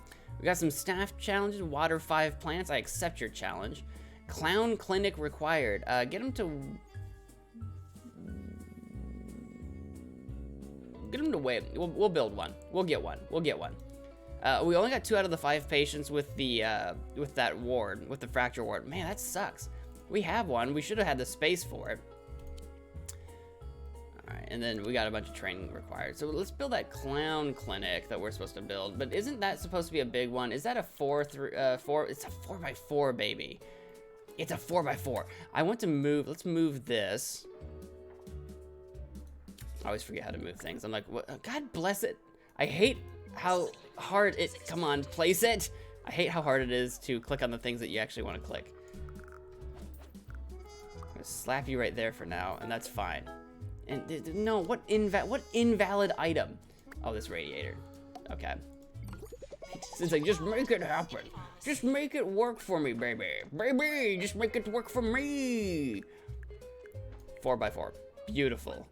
We got some staff challenges. Water 5 plants. I accept your challenge. Clown clinic required. Get them to wait. We'll build one. We'll get one. We only got 2 out of the 5 patients with the with that ward, with the fracture ward. Man, that sucks. We have one. We should have had the space for it. All right, and then we got a bunch of training required. So let's build that clown clinic that we're supposed to build. But isn't that supposed to be a big one? Is that a 4? It's a 4x4, baby. It's a 4x4. I want to move. Let's move this. I always forget how to move things. I'm like, what? God bless it. I hate how hard it. Come on, place it. I hate how hard it is to click on the things that you actually want to click. I'm gonna slap you right there for now, and that's fine. And no, what invalid item? Oh, this radiator. Okay. It's like, just make it happen. Just make it work for me, baby. Baby, just make it work for me. 4x4. Beautiful.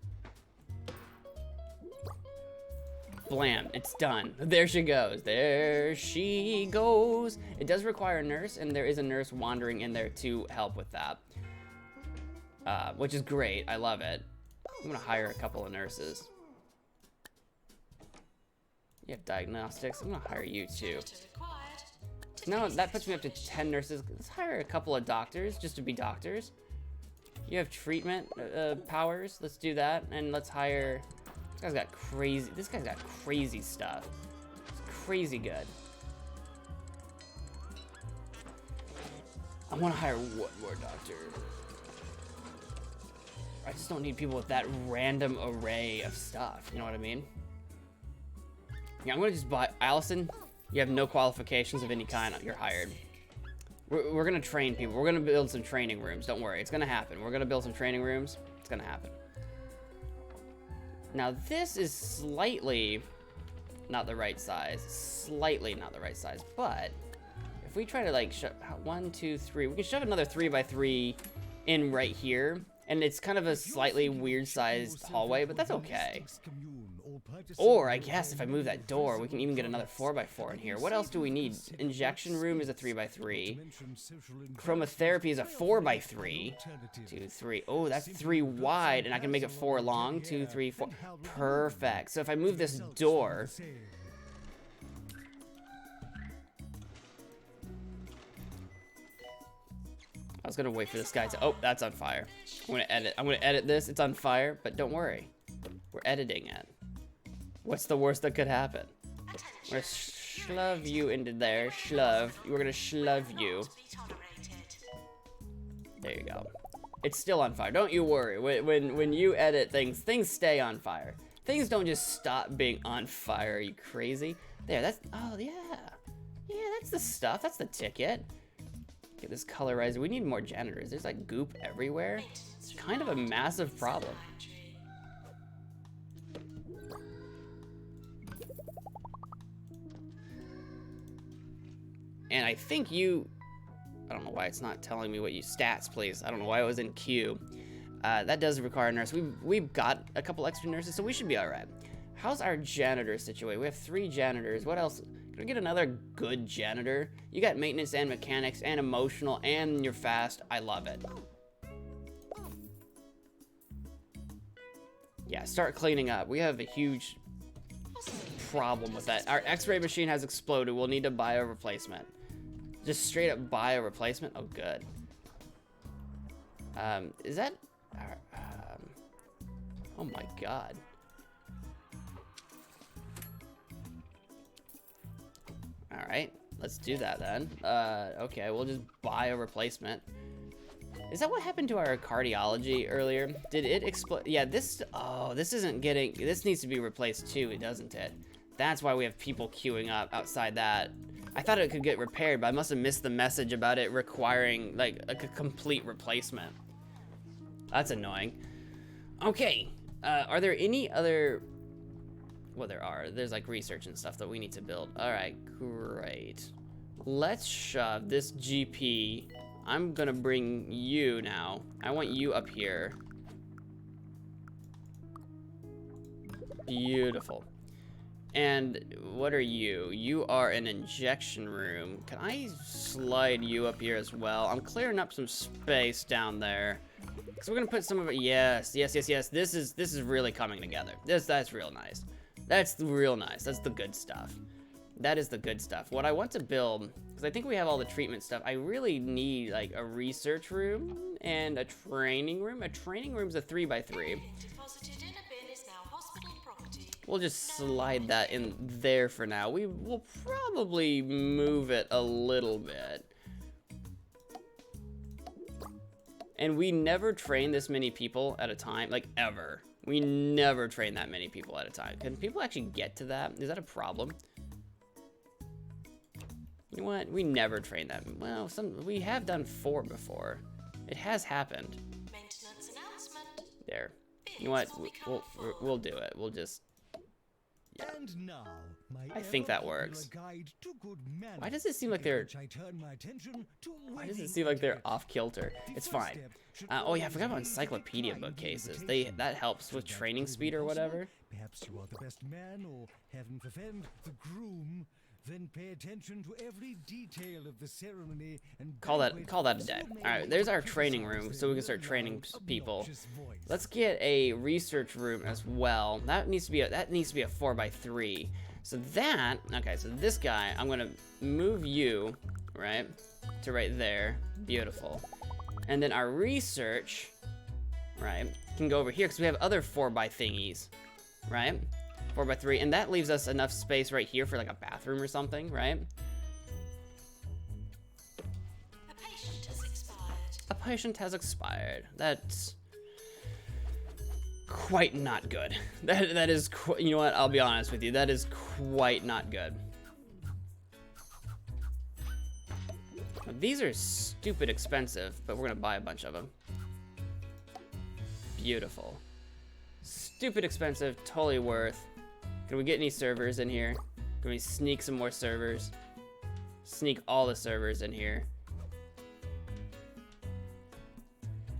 Blam, it's done. There she goes. There she goes. It does require a nurse, and there is a nurse wandering in there to help with that. Which is great. I love it. I'm gonna hire a couple of nurses. You have diagnostics. I'm gonna hire you too. Litter required. No, that puts me up to 10 nurses. Let's hire a couple of doctors just to be doctors. You have treatment powers. Let's do that, and let's hire. This guy's got crazy stuff. It's crazy good. I want to hire one more doctor. I just don't need people with that random array of stuff. You know what I mean? Yeah, I'm gonna just buy Allison. You have no qualifications of any kind. You're hired. We're gonna train people. We're gonna build some training rooms. Don't worry, it's gonna happen. We're gonna build some training rooms. It's gonna happen. Now this is slightly not the right size. Slightly not the right size. But if we try to like shove 1, 2, 3, we can shove another 3x3 in right here. And it's kind of a slightly weird sized hallway, but that's okay. Or I guess if I move that door, we can even get another 4x4 in here. What else do we need? Injection room is a 3x3. Chromotherapy is a 4x3. 2, 3. Oh, that's 3 wide, and I can make it 4 long. 2, 3, 4. Perfect. So if I move this door, I was gonna wait for this guy to. Oh, that's on fire. I'm gonna edit this. It's on fire, but don't worry, we're editing it. What's the worst that could happen? We're gonna shove you into there. Shove. We're gonna shove you. There you go. It's still on fire. Don't you worry. When you edit things, things stay on fire. Things don't just stop being on fire. Are you crazy? There. That's. Oh yeah. Yeah, that's the stuff. That's the ticket. Get this colorizer. We need more janitors. There's like goop everywhere. It's kind of a massive problem. And I think you, I don't know why it's not telling me what you stats, please. I don't know why it was in queue. That does require a nurse. We've got a couple extra nurses, so we should be all right. How's our janitor situation? We have 3 janitors. What else? Can we get another good janitor? You got maintenance and mechanics and emotional and you're fast. I love it. Yeah, start cleaning up. We have a huge problem with that. Our x-ray machine has exploded. We'll need to buy a replacement. Just straight up buy a replacement? Oh, good. Is that... oh my god. Alright, let's do that then. Okay, we'll just buy a replacement. Is that what happened to our cardiology earlier? Did it explode? Yeah, this, oh, this isn't getting, this needs to be replaced too, doesn't it? That's why we have people queuing up outside that. I thought it could get repaired, but I must have missed the message about it requiring like a complete replacement. That's annoying. Okay, are there any other, well, there are. There's like research and stuff that we need to build. All right, great. Let's shove this GP. I'm gonna bring you now. I want you up here. Beautiful. And what are you? You are an injection room. Can I slide you up here as well? I'm clearing up some space down there. So we're gonna put some of it. Yes, yes, yes, yes. This is really coming together. That's real nice. That's real nice. That's the good stuff. That is the good stuff. What I want to build, because I think we have all the treatment stuff, I really need like a research room and a training room. A training room's a 3x3. We'll just slide that in there for now. We will probably move it a little bit. And we never train this many people at a time, like ever. We never train that many people at a time. Can people actually get to that? Is that a problem? You know what? We never train that. Well, we have done 4 before. It has happened. Maintenance announcement. There. You know what? We'll do it. We'll just. Yeah. And now, I think that works. Why does it seem like they're? Why does it seem like they're off kilter? It's fine. Oh yeah, I forgot about encyclopedia bookcases. That helps with training speed or whatever. Perhaps you are the best man, or heaven forfend, the groom. Then pay attention to every detail of the ceremony and call that a day. All right, there's our training room, so we can start training people. Let's get a research room as well. That needs to be a 4x3. So that, okay, so this guy, I'm gonna move you right to right there. Beautiful. And then our research, right, can go over here because we have other 4x thingies, right? 4x3, and that leaves us enough space right here for like a bathroom or something, right? A patient has expired. A patient has expired. That's quite not good. That is, you know what? I'll be honest with you. That is quite not good. These are stupid expensive, but we're gonna buy a bunch of them. Beautiful. Stupid expensive, totally worth. Can we get any servers in here? Can we sneak some more servers? Sneak all the servers in here.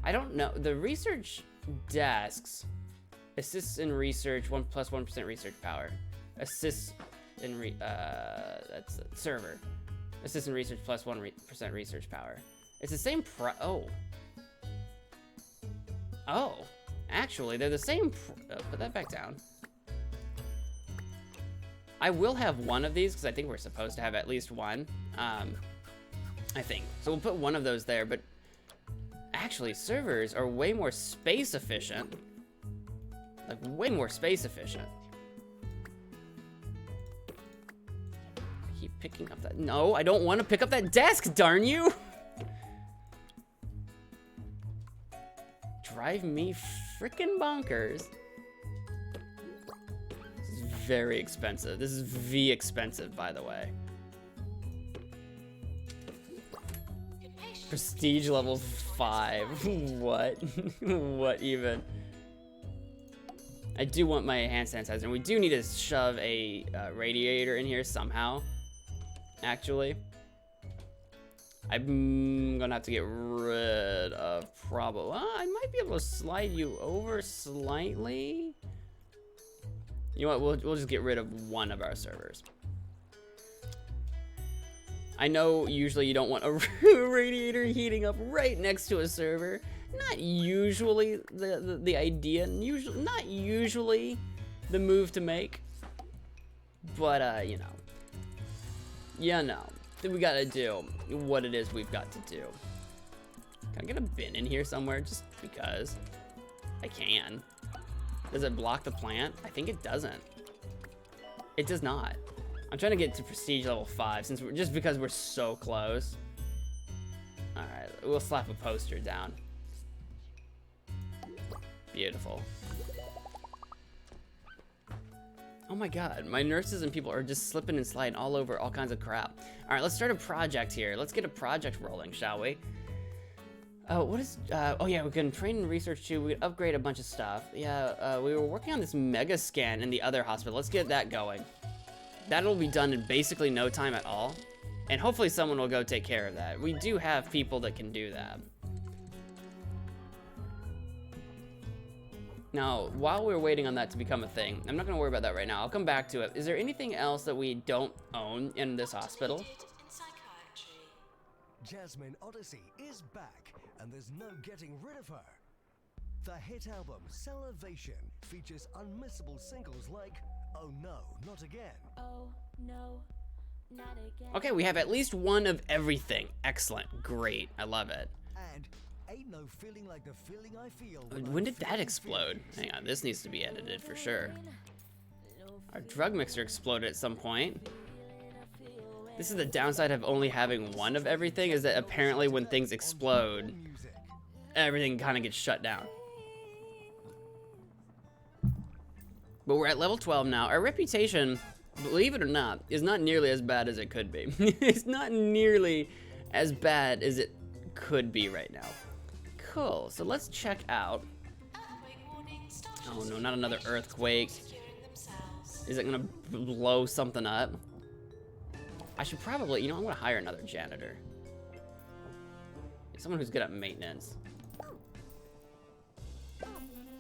I don't know. The research desks assists in research, 1+1% research power. Assists in that's the server. Assists in research plus 1% research power. It's the same Oh, actually, they're the same. Put that back down. I will have one of these because I think we're supposed to have at least one. I think so. We'll put one of those there, but actually, servers are way more space efficient. Like, way more space efficient. Keep picking up that. No, I don't want to pick up that desk, darn you! Drive me frickin' bonkers. This is very expensive. This is V expensive, by the way. Prestige level 5. What? What even? I do want my hand sanitizer. We do need to shove a radiator in here somehow. Actually, I'm gonna have to get rid of probably. I might be able to slide you over slightly. You know what? We'll just get rid of one of our servers. I know usually you don't want a radiator heating up right next to a server. Not usually the idea. Not usually the move to make. But you know, we gotta do what it is we've got to do. Can I get a bin in here somewhere just because I can? Does it block the plant? I think it doesn't. It does not. I'm trying to get to prestige level 5 since just because we're so close. All right, we'll slap a poster down. Beautiful. Oh my god, my nurses and people are just slipping and sliding all over all kinds of crap. All right, let's start a project here. Let's get a project rolling, shall we? What is, oh yeah, we can train and research too. We can upgrade a bunch of stuff. Yeah, we were working on this mega scan in the other hospital. Let's get that going. That'll be done in basically no time at all. And hopefully someone will go take care of that. We do have people that can do that. Now, while we're waiting on that to become a thing, I'm not gonna worry about that right now. I'll come back to it. Is there anything else that we don't own in this hospital? In psychiatry. Jasmine Odyssey is back, and there's no getting rid of her. The hit album Salivation features unmissable singles like Oh No, Not Again. Oh, no, not again. Okay, we have at least one of everything. Excellent, great, I love it. And Ain't No Feeling Like the Feeling I Feel. When did that explode? Hang on, this needs to be edited for sure. Our drug mixer exploded at some point. This is the downside of only having one of everything, is that apparently when things explode, everything kind of gets shut down. But we're at level 12 now. Our reputation, believe it or not, is not nearly as bad as it could be. It's not nearly as bad as it could be right now. Cool, so let's check out. Earthquake warning. Oh no, not another earthquake. Securing themselves. Is it gonna blow something up? I should probably, you know, I'm gonna hire another janitor. Someone who's good at maintenance.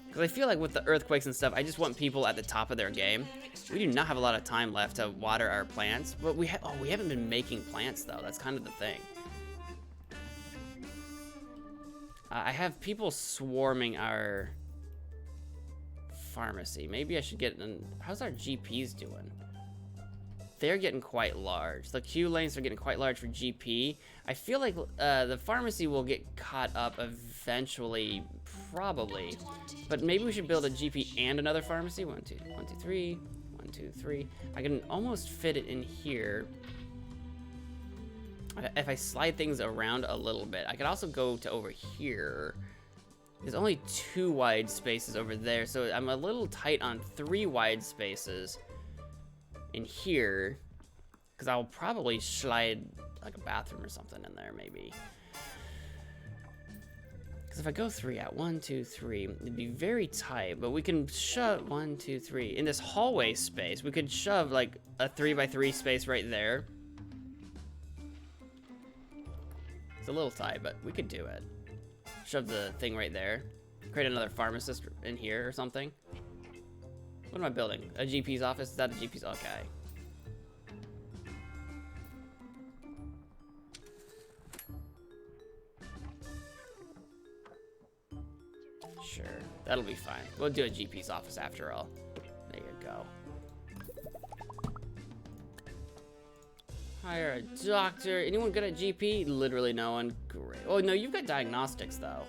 Because I feel like with the earthquakes and stuff, I just want people at the top of their game. We do not have a lot of time left to water our plants, but we haven't been making plants though. That's kind of the thing. I have people swarming our pharmacy. Maybe I should get an, how's our GPs doing? They're getting quite large. The queue lanes are getting quite large for GP. I feel like the pharmacy will get caught up eventually, probably. But maybe we should build a GP and another pharmacy. 1, 2, 1, 2, 3, 1, 2, 3. I can almost fit it in here. If I slide things around a little bit, I could also go to over here. There's only 2 wide spaces over there, so I'm a little tight on 3 wide spaces in here, because I'll probably slide like a bathroom or something in there, maybe. Because if I go 3 out, 1, 2, 3, it'd be very tight. But we can shove 1, 2, 3 in this hallway space. We could shove like a 3x3 space right there. It's a little tight, but we could do it. Shove the thing right there. Create another pharmacist in here or something. What am I building? A GP's office? Is that a GP's? Okay. Sure, that'll be fine. We'll do a GP's office after all. There you go. Hire a doctor. Anyone good at GP? Literally no one. Great. Oh no, you've got diagnostics though.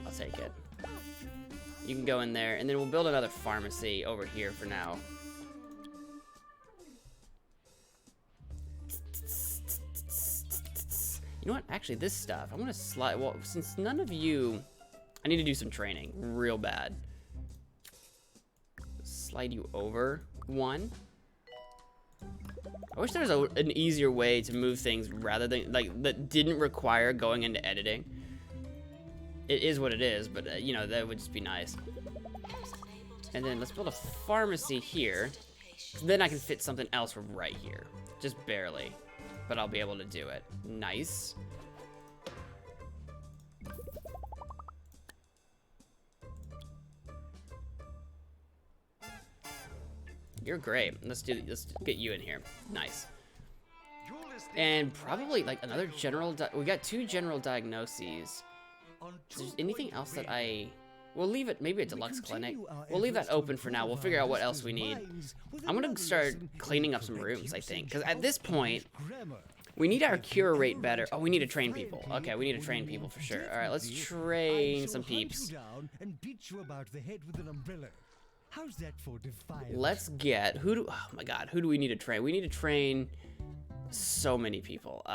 I'll take it. You can go in there, and then we'll build another pharmacy over here for now. You know what? Actually, this stuff, I'm gonna slide. Well, since none of you, I need to do some training real bad. Slide you over one. I wish there was an easier way to move things rather than like that didn't require going into editing. It is what it is, but you know, that would just be nice. And then let's build a pharmacy here. Then I can fit something else right here. Just barely, but I'll be able to do it. Nice. You're great. Let's get you in here. Nice. And probably like another general. We got 2 general diagnoses. Is there anything else that we'll leave it? Maybe a deluxe clinic. We'll leave that open for now. We'll figure out what else we need. I'm gonna start cleaning up some rooms, I think, because at this point we need our cure rate better. Oh, we need to train people. Okay, we need to train people for sure. All right, let's train some peeps. How's that for defiance? Let's get oh my god, who do we need to train? We need to train so many people.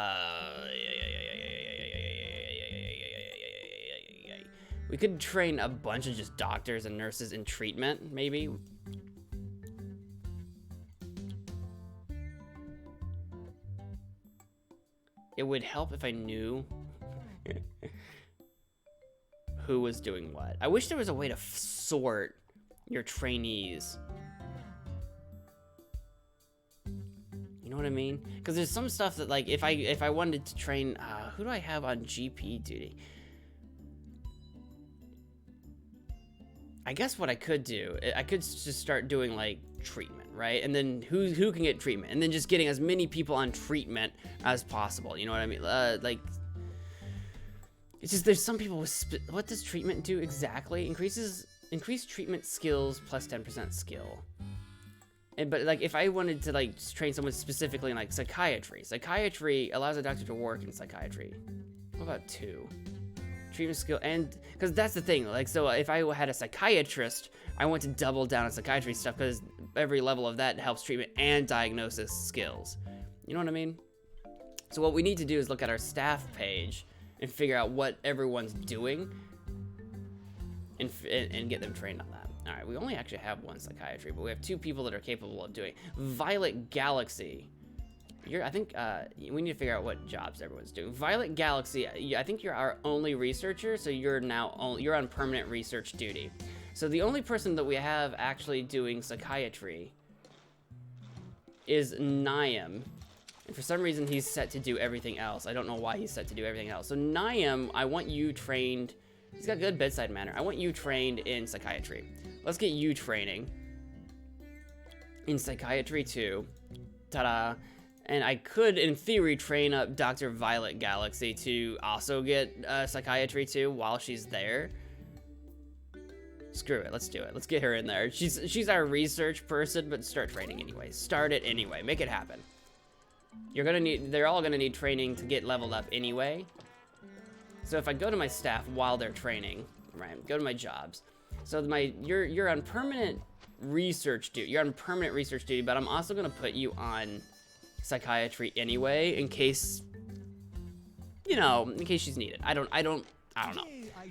We could train a bunch of just doctors and nurses in treatment, maybe. It would help if I knew who was doing what. I wish there was a way to sort your trainees. You know what I mean? Because there's some stuff that, like, if I wanted to train, who do I have on GP duty? I guess what I could do, I could just start doing like treatment, right? And then who can get treatment, and then just getting as many people on treatment as possible. You know what I mean? Like, it's just there's some people with what does treatment do exactly? Increase treatment skills plus 10% skill. But like if I wanted to like train someone specifically in like psychiatry allows a doctor to work in psychiatry. What about 2? Treatment skill, and because that's the thing, like, so if I had a psychiatrist, I want to double down on psychiatry stuff because every level of that helps treatment and diagnosis skills. You know what I mean? So what we need to do is look at our staff page and figure out what everyone's doing and get them trained on that. All right, we only actually have 1 psychiatry, but we have 2 people that are capable of doing Violet Galaxy. I think we need to figure out what jobs everyone's doing. Violet Galaxy, I think you're our only researcher, so you're on permanent research duty. So the only person that we have actually doing psychiatry is Niam. And for some reason, he's set to do everything else. I don't know why he's set to do everything else. So Niam, I want you trained. He's got good bedside manner. I want you trained in psychiatry. Let's get you training in psychiatry too. Ta-da. And I could, in theory, train up Dr. Violet Galaxy to also get psychiatry too while she's there. Screw it, let's do it. Let's get her in there. She's our research person, but start training anyway. Start it anyway. Make it happen. They're all gonna need training to get leveled up anyway. So if I go to my staff while they're training, right? Go to my jobs. So you're on permanent research duty. You're on permanent research duty, but I'm also gonna put you on psychiatry anyway, in case, you know, in case she's needed. I don't know.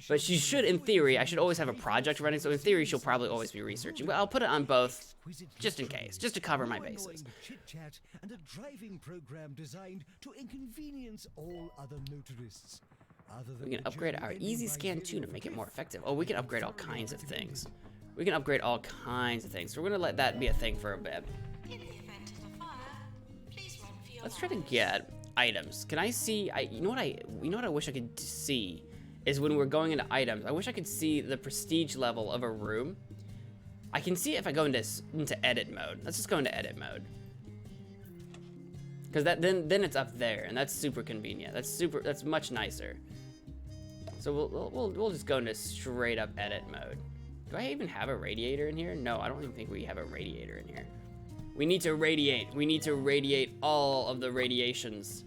But she should, in theory, I should always have a project running, so in theory she'll probably always be researching. But I'll put it on both, just in case, just to cover my bases. Chit-chat and a driving program designed to inconvenience all other motorists. We can upgrade our easy scan too to make it more effective. Oh, we can upgrade all kinds of things. We can upgrade all kinds of things. So we're gonna let that be a thing for a bit. In the event of a fire, please run for your Let's try to lives. get items. Can I see? You know what I wish I could see is when we're going into items. I wish I could see the prestige level of a room. I can see it if I go into edit mode. Let's just go into edit mode. Because then it's up there, and that's super convenient. That's much nicer. So we'll just go into straight up edit mode. Do I even have a radiator in here? No, I don't even think we have a radiator in here. We need to radiate. We need to radiate all of the radiations.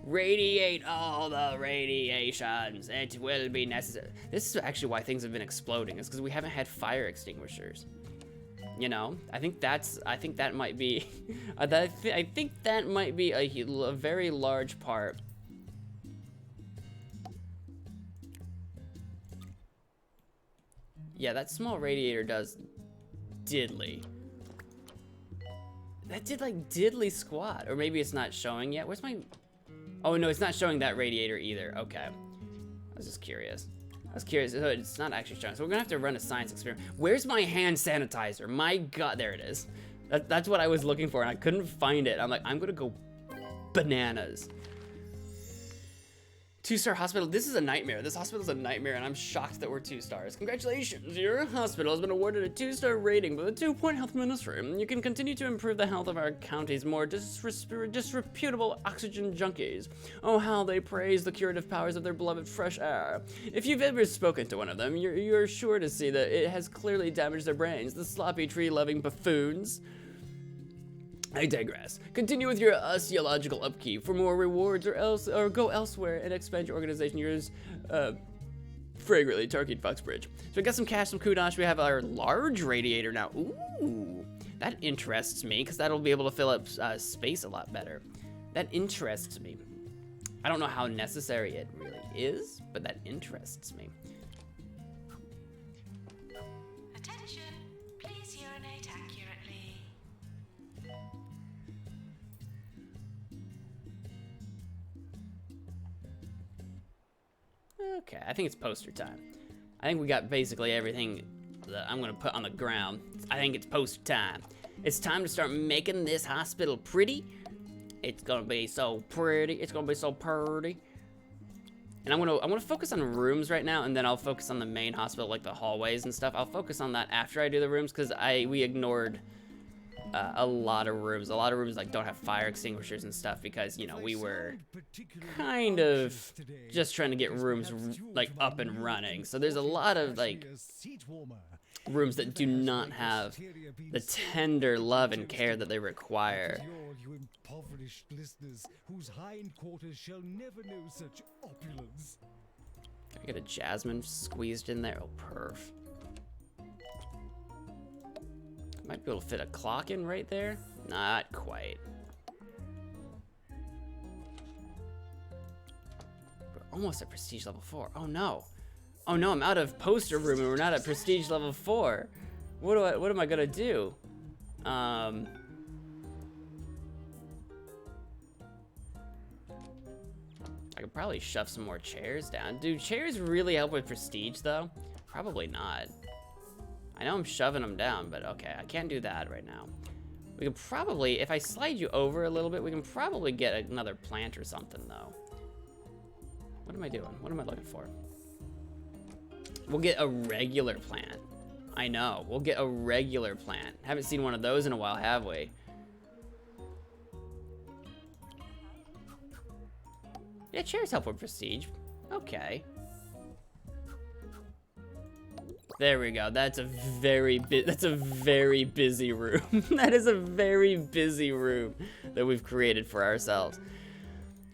Radiate all the radiations. It will be necessary. This is actually why things have been exploding. It's because we haven't had fire extinguishers. You know, I think that might be, I think that might be a very large part. Yeah, that small radiator does diddly. That did like diddly squat, or maybe it's not showing yet. Where's my? Oh no, it's not showing that radiator either. Okay, I was just curious. So it's not actually showing. So we're gonna have to run a science experiment. Where's my hand sanitizer? My God, there it is. That's what I was looking for, and I couldn't find it. I'm like, I'm gonna go bananas. 2-star hospital. This is a nightmare. This hospital is a nightmare, and I'm shocked that we're 2 stars. Congratulations, your hospital has been awarded a 2-star rating by the 2-point health ministry. You can continue to improve the health of our county's more disreputable oxygen junkies. Oh, how they praise the curative powers of their beloved fresh air. If you've ever spoken to one of them, you're sure to see that it has clearly damaged their brains. The sloppy tree-loving buffoons. I digress. Continue with your osteological upkeep for more rewards, or go elsewhere and expand your organization. Yours, fragrantly turkeyed Foxbridge. So we got some cash, some kudosh. We have our large radiator now. Ooh, that interests me because that'll be able to fill up space a lot better. That interests me. I don't know how necessary it really is, but that interests me. Attention, please urinate accurately. Okay, I think it's poster time. I think we got basically everything that I'm gonna put on the ground. I think it's poster time. It's time to start making this hospital pretty. It's gonna be so pretty. It's gonna be so pretty. And I'm gonna focus on rooms right now, and then I'll focus on the main hospital, like the hallways and stuff. I'll focus on that after I do the rooms, because we ignored a lot of rooms. A lot of rooms like don't have fire extinguishers and stuff because, you know, we were kind of just trying to get rooms like up and running. So there's a lot of like rooms that do not have the tender love and care that they require. You impoverished listeners whose hindquarters shall never know such opulence. Can I get a jasmine squeezed in there? Oh, perf. Might be able to fit a clock in right there. Not quite. We're almost at prestige level 4. Oh no. Oh no, I'm out of poster room and we're not at prestige level 4. What am I gonna do? I could probably shove some more chairs down. Do chairs really help with prestige though? Probably not. I know I'm shoving them down, but okay, I can't do that right now. We can probably, if I slide you over a little bit, we can probably get another plant or something though. What am I doing? What am I looking for? We'll get a regular plant. I know, we'll get a regular plant. Haven't seen one of those in a while, have we? Yeah, chairs help with prestige. Okay. There we go. That's a very busy room. That is a very busy room that we've created for ourselves.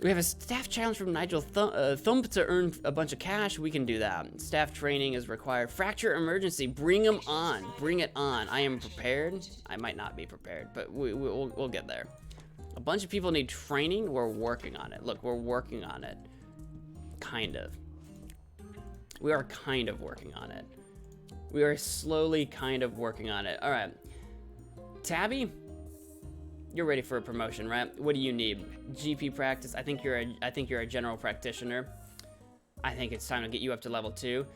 We have a staff challenge from Nigel Thump to earn a bunch of cash. We can do that. Staff training is required. Fracture emergency. Bring them on. Bring it on. I am prepared. I might not be prepared, but we'll get there. A bunch of people need training. We're working on it. Look, we're working on it. Kind of. We are kind of working on it. We are slowly kind of working on it. All right. Tabby, you're ready for a promotion, right? What do you need? GP practice. I think you're a general practitioner. I think it's time to get you up to level 2.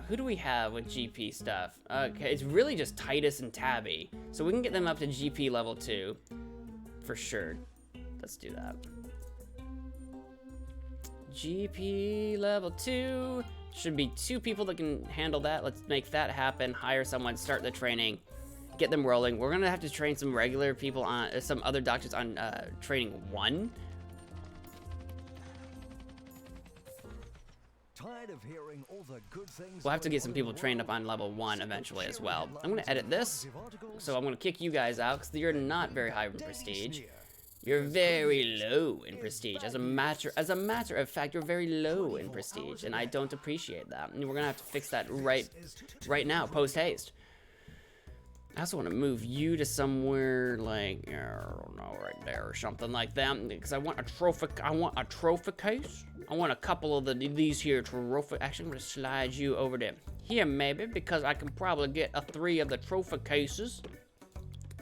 Who do we have with GP stuff? Okay, it's really just Titus and Tabby. So we can get them up to GP level 2. For sure. Let's do that. GP level 2. Should be 2 people that can handle that. Let's make that happen. Hire someone, start the training, get them rolling. We're gonna have to train some regular people on, some other doctors on training 1. Tired of hearing all the good things. We'll have to get some people trained up on level 1 eventually as well. I'm gonna edit this, so I'm gonna kick you guys out because you're not very high in prestige. You're very low in prestige. As a matter of fact, you're very low in prestige, and I don't appreciate that. And we're gonna have to fix that right now, post haste. I also want to move you to somewhere like, I don't know, right there or something like that, because I want a trophy. I want a trophy case. I want a couple of these here trophy. Actually, I'm gonna slide you over to here maybe, because I can probably get 3 of the trophy cases.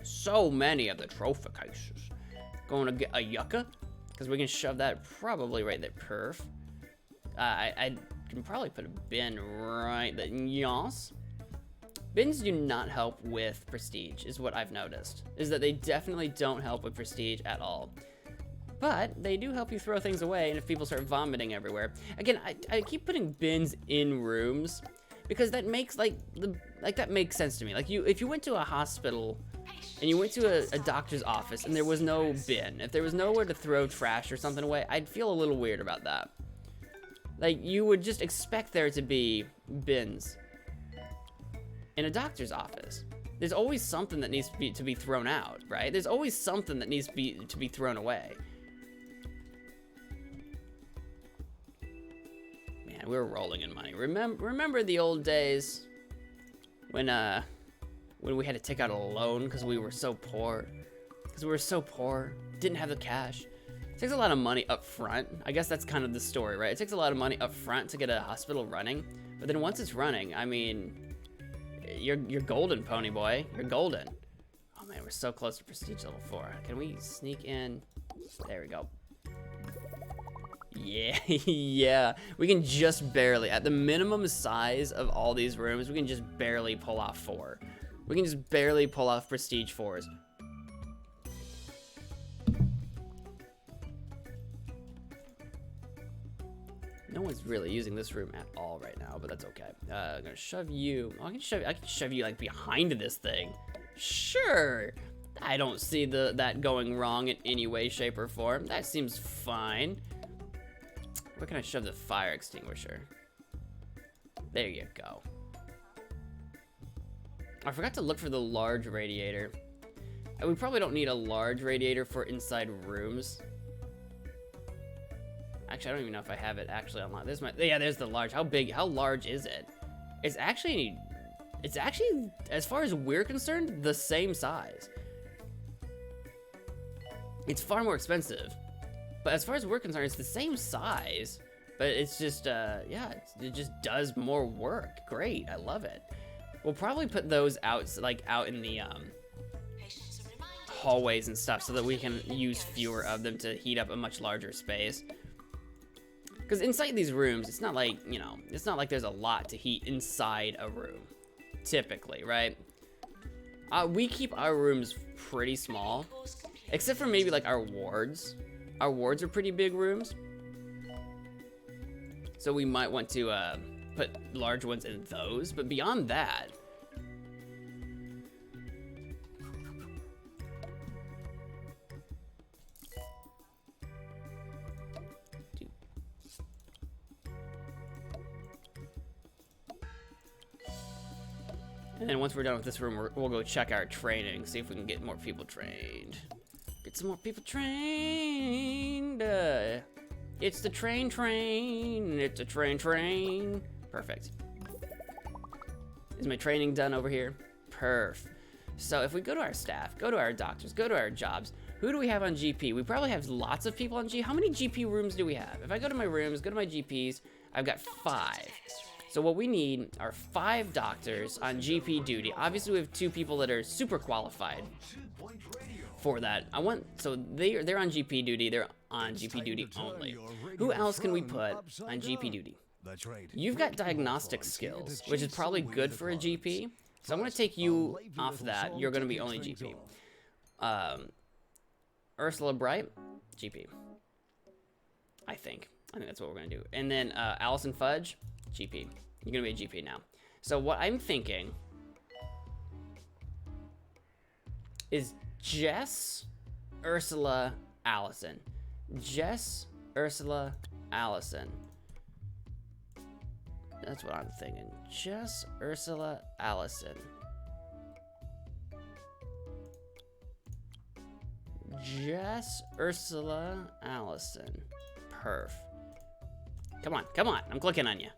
So many of the trophy cases. Going to get a yucca, because we can shove that probably right there. Perf. I can probably put a bin right there. Yes. Bins do not help with prestige, is what I've noticed. Is that they definitely don't help with prestige at all. But they do help you throw things away, and if people start vomiting everywhere. Again, I keep putting bins in rooms because that makes that makes sense to me. Like if you went to a hospital and you went to a doctor's office and there was no bin, if there was nowhere to throw trash or something away, I'd feel a little weird about that. Like you would just expect there to be bins in a doctor's office. There's always something that needs to be thrown out, right? There's always something that needs to be thrown away. Man, we were rolling in money. Remember the old days when we had to take out a loan because we were so poor? Didn't have the cash. It takes a lot of money up front. I guess that's kind of the story, right? It takes a lot of money up front to get a hospital running, but then once it's running, I mean, you're golden, pony boy. You're golden. Oh man, we're so close to prestige level 4. Can we sneak in? There we go. Yeah, yeah. We can just barely, at the minimum size of all these rooms, we can just barely pull off 4. We can just barely pull off prestige 4s. No one's really using this room at all right now, but that's okay. I'm gonna shove you. Oh, I can shove you like behind this thing. Sure. I don't see that going wrong in any way, shape, or form. That seems fine. Where can I shove the fire extinguisher? There you go. I forgot to look for the large radiator. We probably don't need a large radiator for inside rooms. Actually, I don't even know if I have it actually unlocked. Yeah, there's the large. How large is it? It's actually, as far as we're concerned, the same size. It's far more expensive, but as far as we're concerned, it's the same size, but it's just, yeah, it just does more work. Great, I love it. We'll probably put those out in the, hallways and stuff so that we can use fewer of them to heat up a much larger space. Because inside these rooms, it's not like, you know, it's not like there's a lot to heat inside a room, typically, right? We keep our rooms pretty small, except for maybe like our wards. Our wards are pretty big rooms. So we might want to put large ones in those, but beyond that, and then once we're done with this room, we'll go check our training, see if we can get more people trained. Get some more people trained. It's the train. It's a train. Perfect. Is my training done over here? Perf. So if we go to our staff, go to our doctors, go to our jobs, who do we have on GP? We probably have lots of people on GP. How many GP rooms do we have? If I go to my rooms, go to my GPs, I've got 5. So what we need are 5 doctors on GP duty. Obviously, we have 2 people that are super qualified. for that. I want, so they're on GP duty. They're on GP duty only. Who else can we put on GP duty? That's right. You've got diagnostic skills, which is probably good for a GP. So I'm going to take you off that. You're going to be only GP. Ursula Bright, GP. I think that's what we're going to do. And then Allison Fudge, GP. You're going to be a GP now. So what I'm thinking is Jess, Ursula, Allison. Jess, Ursula, Allison. That's what I'm thinking. Jess, Ursula, Allison. Jess, Ursula, Allison. Perf. Come on, come on. I'm clicking on you.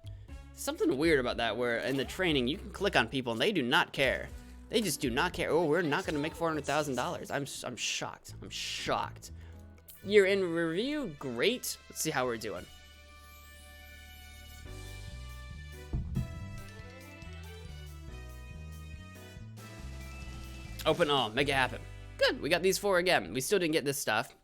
Something weird about that where in the training you can click on people and they do not care. They just do not care. Oh, we're not going to make $400,000. I'm shocked. I'm shocked. You're in review? Great. Let's see how we're doing. Open all. Make it happen. Good. We got these 4 again. We still didn't get this stuff,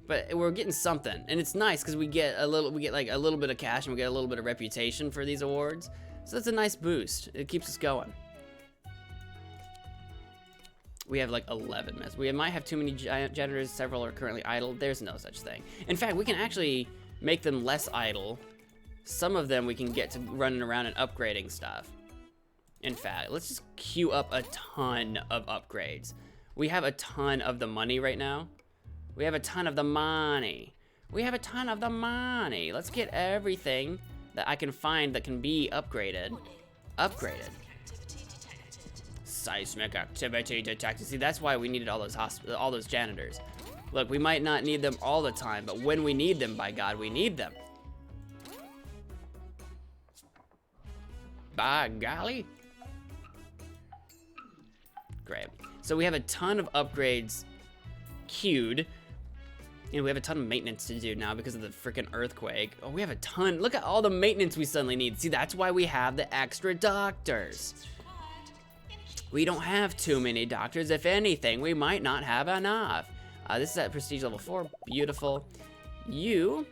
but we're getting something, and it's nice because we get like a little bit of cash and we get a little bit of reputation for these awards. So that's a nice boost. It keeps us going. We have like 11 minutes. We might have too many janitors. Several are currently idle. There's no such thing. In fact, we can actually make them less idle. Some of them we can get to running around and upgrading stuff. In fact, let's just queue up a ton of upgrades. We have a ton of the money right now. We have a ton of the money. We have a ton of the money. Let's get everything that I can find that can be upgraded. Upgraded. Seismic activity detected. See, that's why we needed all those janitors. Look, we might not need them all the time, but when we need them, by God, we need them. By golly. Great. So we have a ton of upgrades queued, and we have a ton of maintenance to do now because of the freaking earthquake. Oh, we have a ton. Look at all the maintenance we suddenly need. See, that's why we have the extra doctors. We don't have too many doctors. If anything, we might not have enough. This is at prestige level 4. Beautiful. You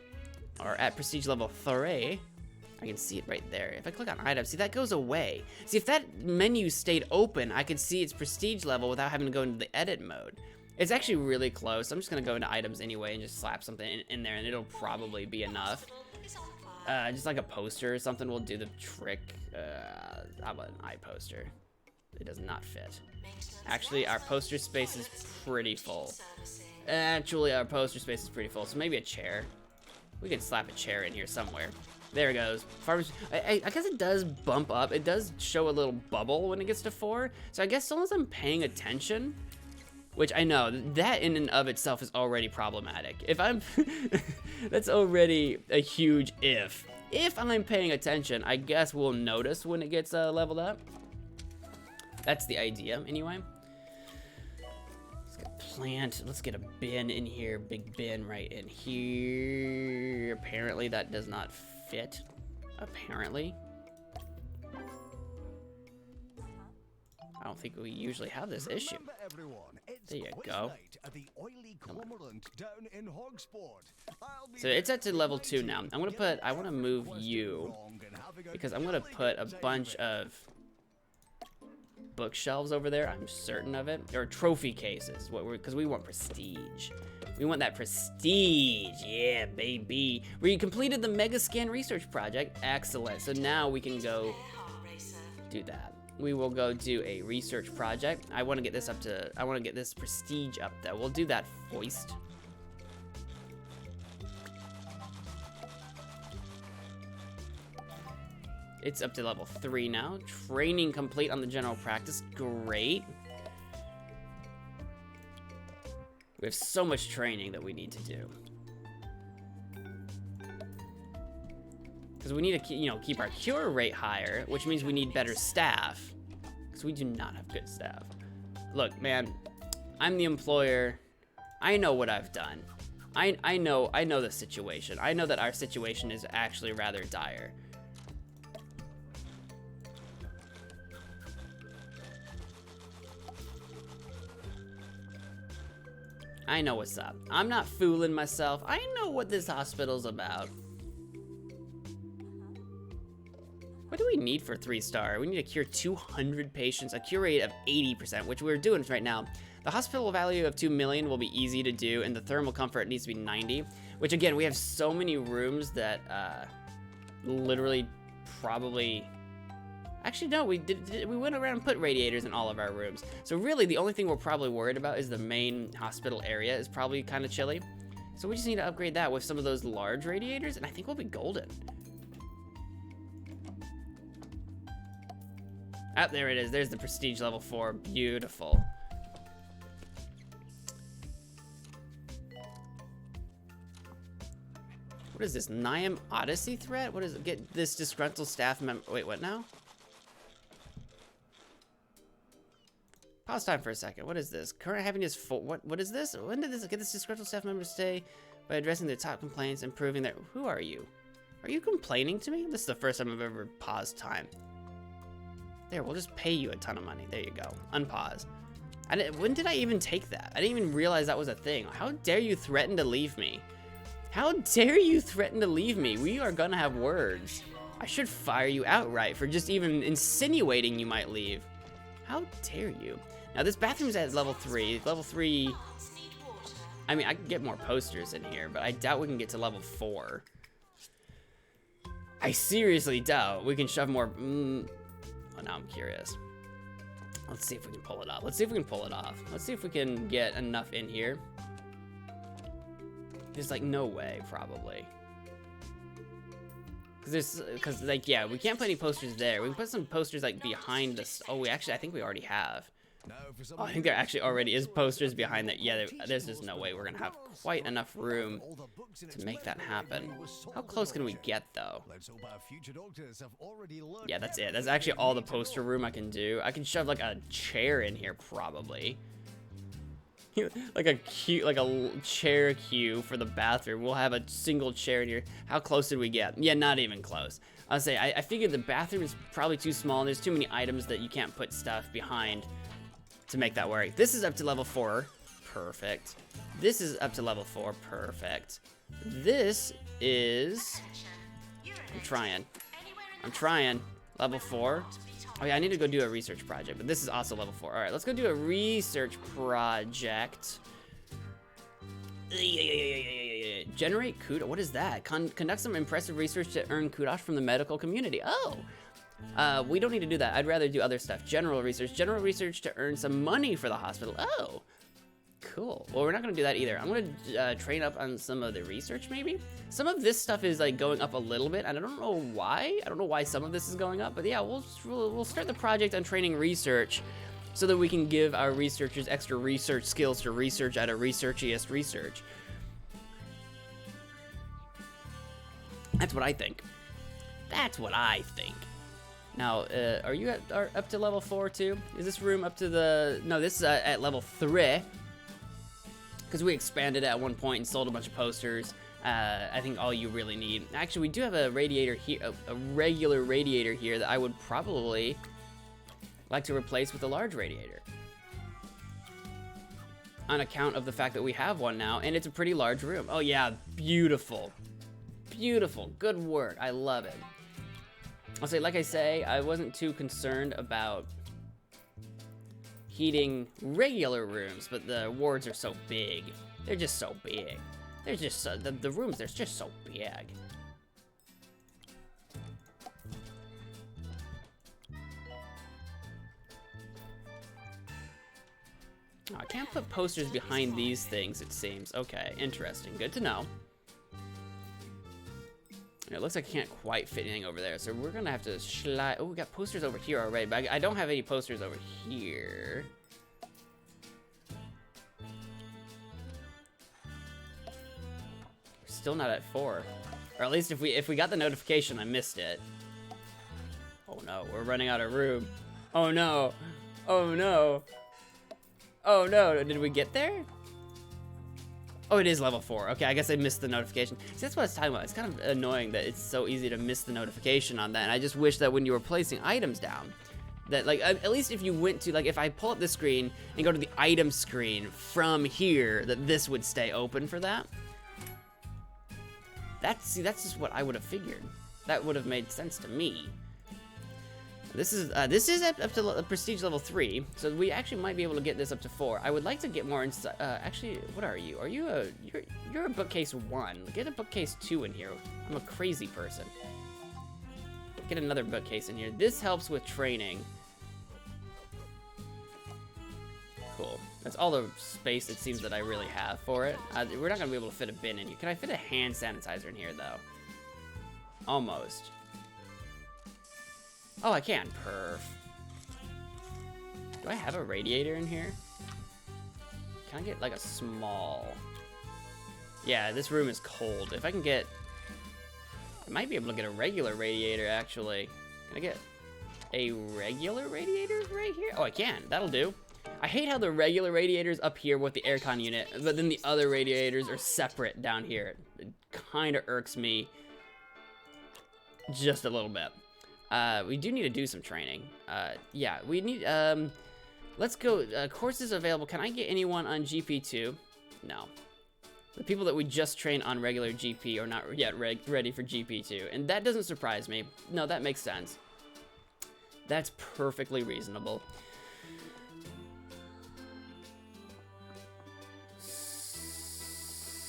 are at prestige level 3. I can see it right there. If I click on items, see, that goes away. See, if that menu stayed open, I could see its prestige level without having to go into the edit mode. It's actually really close. I'm just gonna go into items anyway and just slap something in there, and it'll probably be enough. Just like a poster or something will do the trick. How about an eye poster? It does not fit. Actually, our poster space is pretty full. Actually, our poster space is pretty full, so maybe a chair. We can slap a chair in here somewhere. There it goes. Farmers. I guess it does bump up. It does show a little bubble when it gets to 4. So I guess as long as I'm paying attention, which I know that in and of itself is already problematic. If I'm, that's already a huge if. If I'm paying attention, I guess we'll notice when it gets leveled up. That's the idea, anyway. Let's get a plant. Let's get a bin in here. Big bin right in here. Apparently that does not fit. Apparently. I don't think we usually have this issue. There you go. So it's at to level 2 now. I want to move you because I'm gonna put a bunch of bookshelves over there. I'm certain of it. Or trophy cases, because we want prestige. We want that prestige. Yeah, baby. We completed the Mega Scan research project. Excellent. So now we can go do that. We will go do a research project. I want to get this up to, I want to get this prestige up there. We'll do that foist. It's up to level 3 now. Training complete on the general practice. Great. We have so much training that we need to do. Because we need to, keep our cure rate higher, which means we need better staff. Because we do not have good staff. Look, man, I'm the employer. I know what I've done. I know the situation. I know that our situation is actually rather dire. I know what's up. I'm not fooling myself. I know what this hospital's about. What do we need for 3-star? We need to cure 200 patients, a cure rate of 80%, which we're doing right now. The hospital value of 2 million will be easy to do, and the thermal comfort needs to be 90, which again, we have so many rooms that literally probably... Actually, no, we went around and put radiators in all of our rooms. So really, the only thing we're probably worried about is the main hospital area is probably kind of chilly. So we just need to upgrade that with some of those large radiators, and I think we'll be golden. Ah, there it is. There's the prestige level 4. Beautiful. What is this? Niam Odyssey threat? What is it? Get this disgruntled staff member. Wait, what now? Pause time for a second. What is this? Current happiness for what is this? When did this get this disgruntled staff member stay by addressing their top complaints and proving that who are you? Are you complaining to me? This is the first time I've ever paused time. There, we'll just pay you a ton of money. There you go. Unpause. When did I even take that? I didn't even realize that was a thing. How dare you threaten to leave me? How dare you threaten to leave me? We are gonna have words. I should fire you outright for just even insinuating you might leave. How dare you? Now this bathroom's at level 3. Level 3, I mean, I can get more posters in here, but I doubt we can get to level 4. I seriously doubt we can shove more. Well, now I'm curious. Let's see if we can pull it off. Let's see if we can pull it off. Let's see if we can get enough in here. There's like no way, probably. Cause like, yeah, we can't put any posters there. We can put some posters like behind us. Oh, I think we already have. Oh, I think there actually already is posters behind that. Yeah, there's just no way we're gonna have quite enough room to make that happen. How close can we get though? Yeah, that's it. That's actually all the poster room I can do. I can shove like a chair in here probably. like a chair queue for the bathroom. We'll have a single chair in here. How close did we get? Yeah, not even close. I'll say I figured the bathroom is probably too small and there's too many items that you can't put stuff behind to make that work. This is up to level 4. Perfect. This is up to level 4. Perfect. This is... I'm trying. Level 4. Oh yeah, I need to go do a research project, but this is also level 4. All right, let's go do a research project. Generate kudos. What is that? Conduct some impressive research to earn kudos from the medical community. Oh. We don't need to do that. I'd rather do other stuff. General research to earn some money for the hospital. Oh, cool. Well, we're not gonna do that either. I'm gonna train up on some of the research, maybe. Some of this stuff is like going up a little bit, and I don't know why. I don't know why some of this is going up, but yeah, we'll start the project on training research, so that we can give our researchers extra research skills to research at a researchiest research. That's what I think. That's what I think. Now, are you up to level 4 too? Is this room up to the... No, this is at level 3. Because we expanded at one point and sold a bunch of posters. I think all you really need... Actually, we do have a radiator here, a regular radiator here that I would probably like to replace with a large radiator. On account of the fact that we have one now, and it's a pretty large room. Oh yeah, beautiful. Beautiful, good work, I love it. I'll say, like I say, I wasn't too concerned about heating regular rooms, but the wards are so big. They're just so big. They're just so, the rooms, they're just so big. Oh, I can't put posters behind these things, it seems. Okay, interesting. Good to know. It looks like I can't quite fit anything over there, so we're gonna have to slide. Oh, we got posters over here already, but I don't have any posters over here. We're still not at 4, or at least if we got the notification, I missed it. Oh no, we're running out of room. Oh no! Oh no! Oh no! Did we get there? Oh, it is level 4. Okay, I guess I missed the notification. See, that's what I was talking about. It's kind of annoying that it's so easy to miss the notification on that. And I just wish that when you were placing items down, That, like, at least if you went to, like, if I pull up this screen and go to the item screen from here, that this would stay open for that. That's just what I would have figured. That would have made sense to me. This is up to prestige level 3, so we actually might be able to get this up to 4. I would like to get more inside. Actually, what are you? Are you you're a bookcase 1? Get a bookcase 2 in here. I'm a crazy person. Get another bookcase in here. This helps with training. Cool. That's all the space it seems that I really have for it. We're not gonna be able to fit a bin in here. Can I fit a hand sanitizer in here though? Almost. Oh, I can. Perf. Do I have a radiator in here? Can I get like a small? Yeah, this room is cold. If I can get, I might be able to get a regular radiator actually. Can I get a regular radiator right here? Oh, I can. That'll do. I hate how the regular radiator's up here with the aircon unit, but then the other radiators are separate down here. It kind of irks me just a little bit. We do need to do some training. Yeah, we need, let's go, courses available. Can I get anyone on GP2? No. The people that we just trained on regular GP are not yet ready for GP2, and that doesn't surprise me. No, that makes sense. That's perfectly reasonable.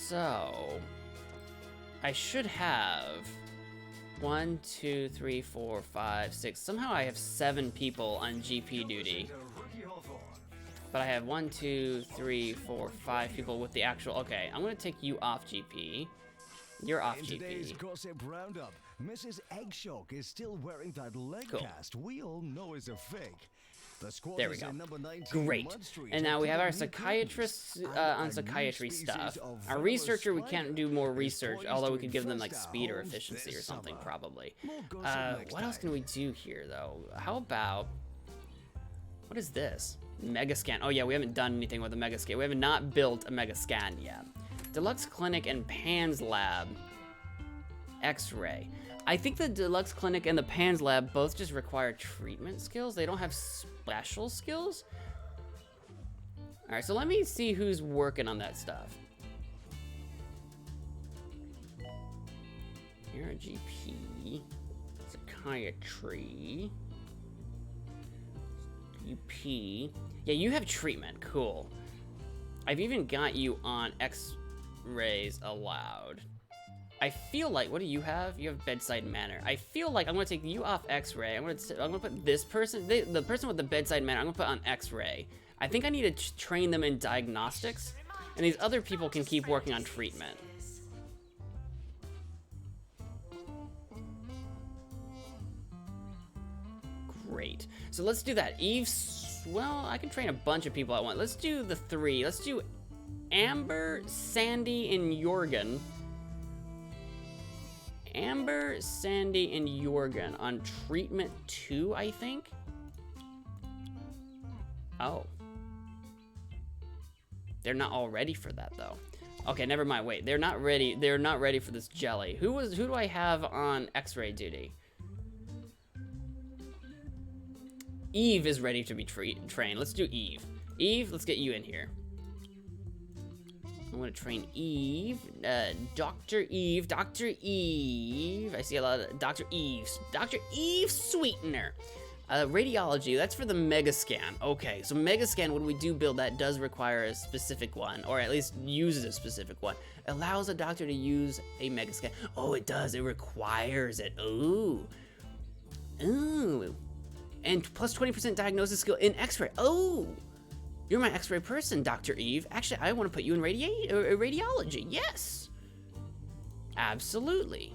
So, I should have 1, 2, 3, 4, 5, 6. Somehow I have 7 people on GP duty. But I have 1, 2, 3, 4, 5 people with the actual. Okay, I'm gonna take you off GP. You're off In GP. today's gossip roundup, Mrs. Eggshock is still wearing that leg Cool. cast we all know is a fake. The squad There we is go. in number 19 Great. Mud Street, And now we have our including new psychiatrists games on and a psychiatry new stuff. species of Our venomous researcher, we can't spider do more is research, poised although to we could give them like infest our speed or homes efficiency this or something summer. probably. More gossip next What else time. can we do here though? How about, what is this? Mega scan. Oh yeah, we haven't done anything with the mega scan. We have not built a mega scan yet. Deluxe Clinic and Pan's Lab. X-ray. I think the Deluxe Clinic and the Pan's Lab both just require treatment skills. They don't have special skills. All right, so let me see who's working on that stuff. You're a GP. Psychiatry. UP. Yeah, you have treatment. Cool. I've even got you on X-rays allowed. I feel like, what do you have? You have bedside manner. I feel like I'm gonna take you off X-ray. I'm gonna put this person, the person with the bedside manner, I'm gonna put on X-ray. I think I need to train them in diagnostics, and these other people can keep working on treatment. Great. So let's do that. Well, I can train a bunch of people at once. Let's do the 3. Let's do Amber, Sandy, and Jorgen. Amber, Sandy, and Jorgen on treatment 2, I think. Oh. They're not all ready for that though. Okay, never mind. Wait, they're not ready. They're not ready for this jelly. Who do I have on X-ray duty? Eve is ready to be trained. Let's do Eve. Eve, let's get you in here. I'm gonna train Eve. Dr. Eve. Dr. Eve. I see a lot of Dr. Eve's. Dr. Eve Sweetener. Radiology, that's for the mega scan. Okay, so mega scan, when we do build that, does require a specific one, or at least uses a specific one. Allows a doctor to use a mega scan. Oh, it does. It requires it. Ooh. Ooh. And plus 20% diagnosis skill in X-ray. Oh. You're my X-ray person, Dr. Eve. Actually, I want to put you in radiology. Yes. Absolutely.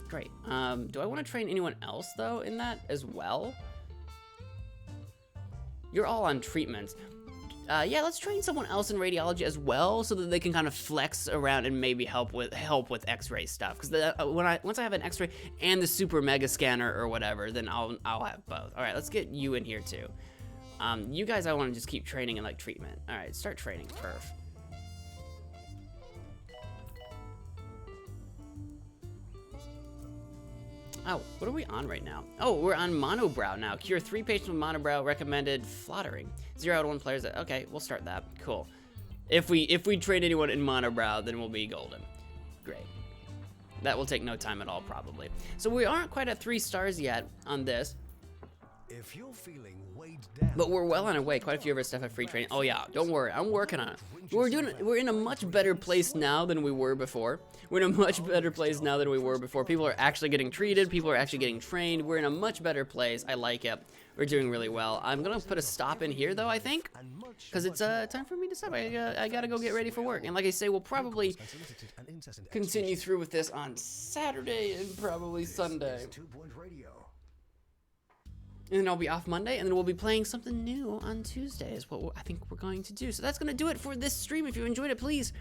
Great. Do I want to train anyone else, though, in that as well? You're all on treatments. Yeah, let's train someone else in radiology as well, so that they can kind of flex around and maybe help with X-ray stuff. Because once I have an X-ray and the super mega scanner or whatever, then I'll have both. All right, let's get you in here too. You guys, I want to just keep training in like treatment. All right, start training. Perf. Oh, what are we on right now? Oh, we're on monobrow now. Cure 3 patients with monobrow, recommended flattering. 0 out of 1 players. Okay, we'll start that. Cool. If we train anyone in monobrow, then we'll be golden. Great. That will take no time at all, probably. So we aren't quite at 3 stars yet on this. If you're feeling weighed down, But we're well on our way. Quite a few of our stuff have free training. Oh yeah, don't worry, I'm working on it. We're in a much better place now than we were before. We're in a much better place now than we were before. People are actually getting treated. People are actually getting trained. We're in a much better place. I like it. We're doing really well. I'm gonna put a stop in here though, I think, because it's time for me to stop. I gotta go get ready for work. And like I say, we'll probably continue through with this on Saturday and probably Sunday. 2 Point Radio. And then I'll be off Monday, and then we'll be playing something new on Tuesday is what I think we're going to do. So that's going to do it for this stream. If you enjoyed it, please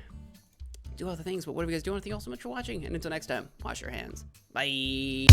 do all the things. But whatever you guys do, I want to thank you all so much for watching. And until next time, wash your hands. Bye.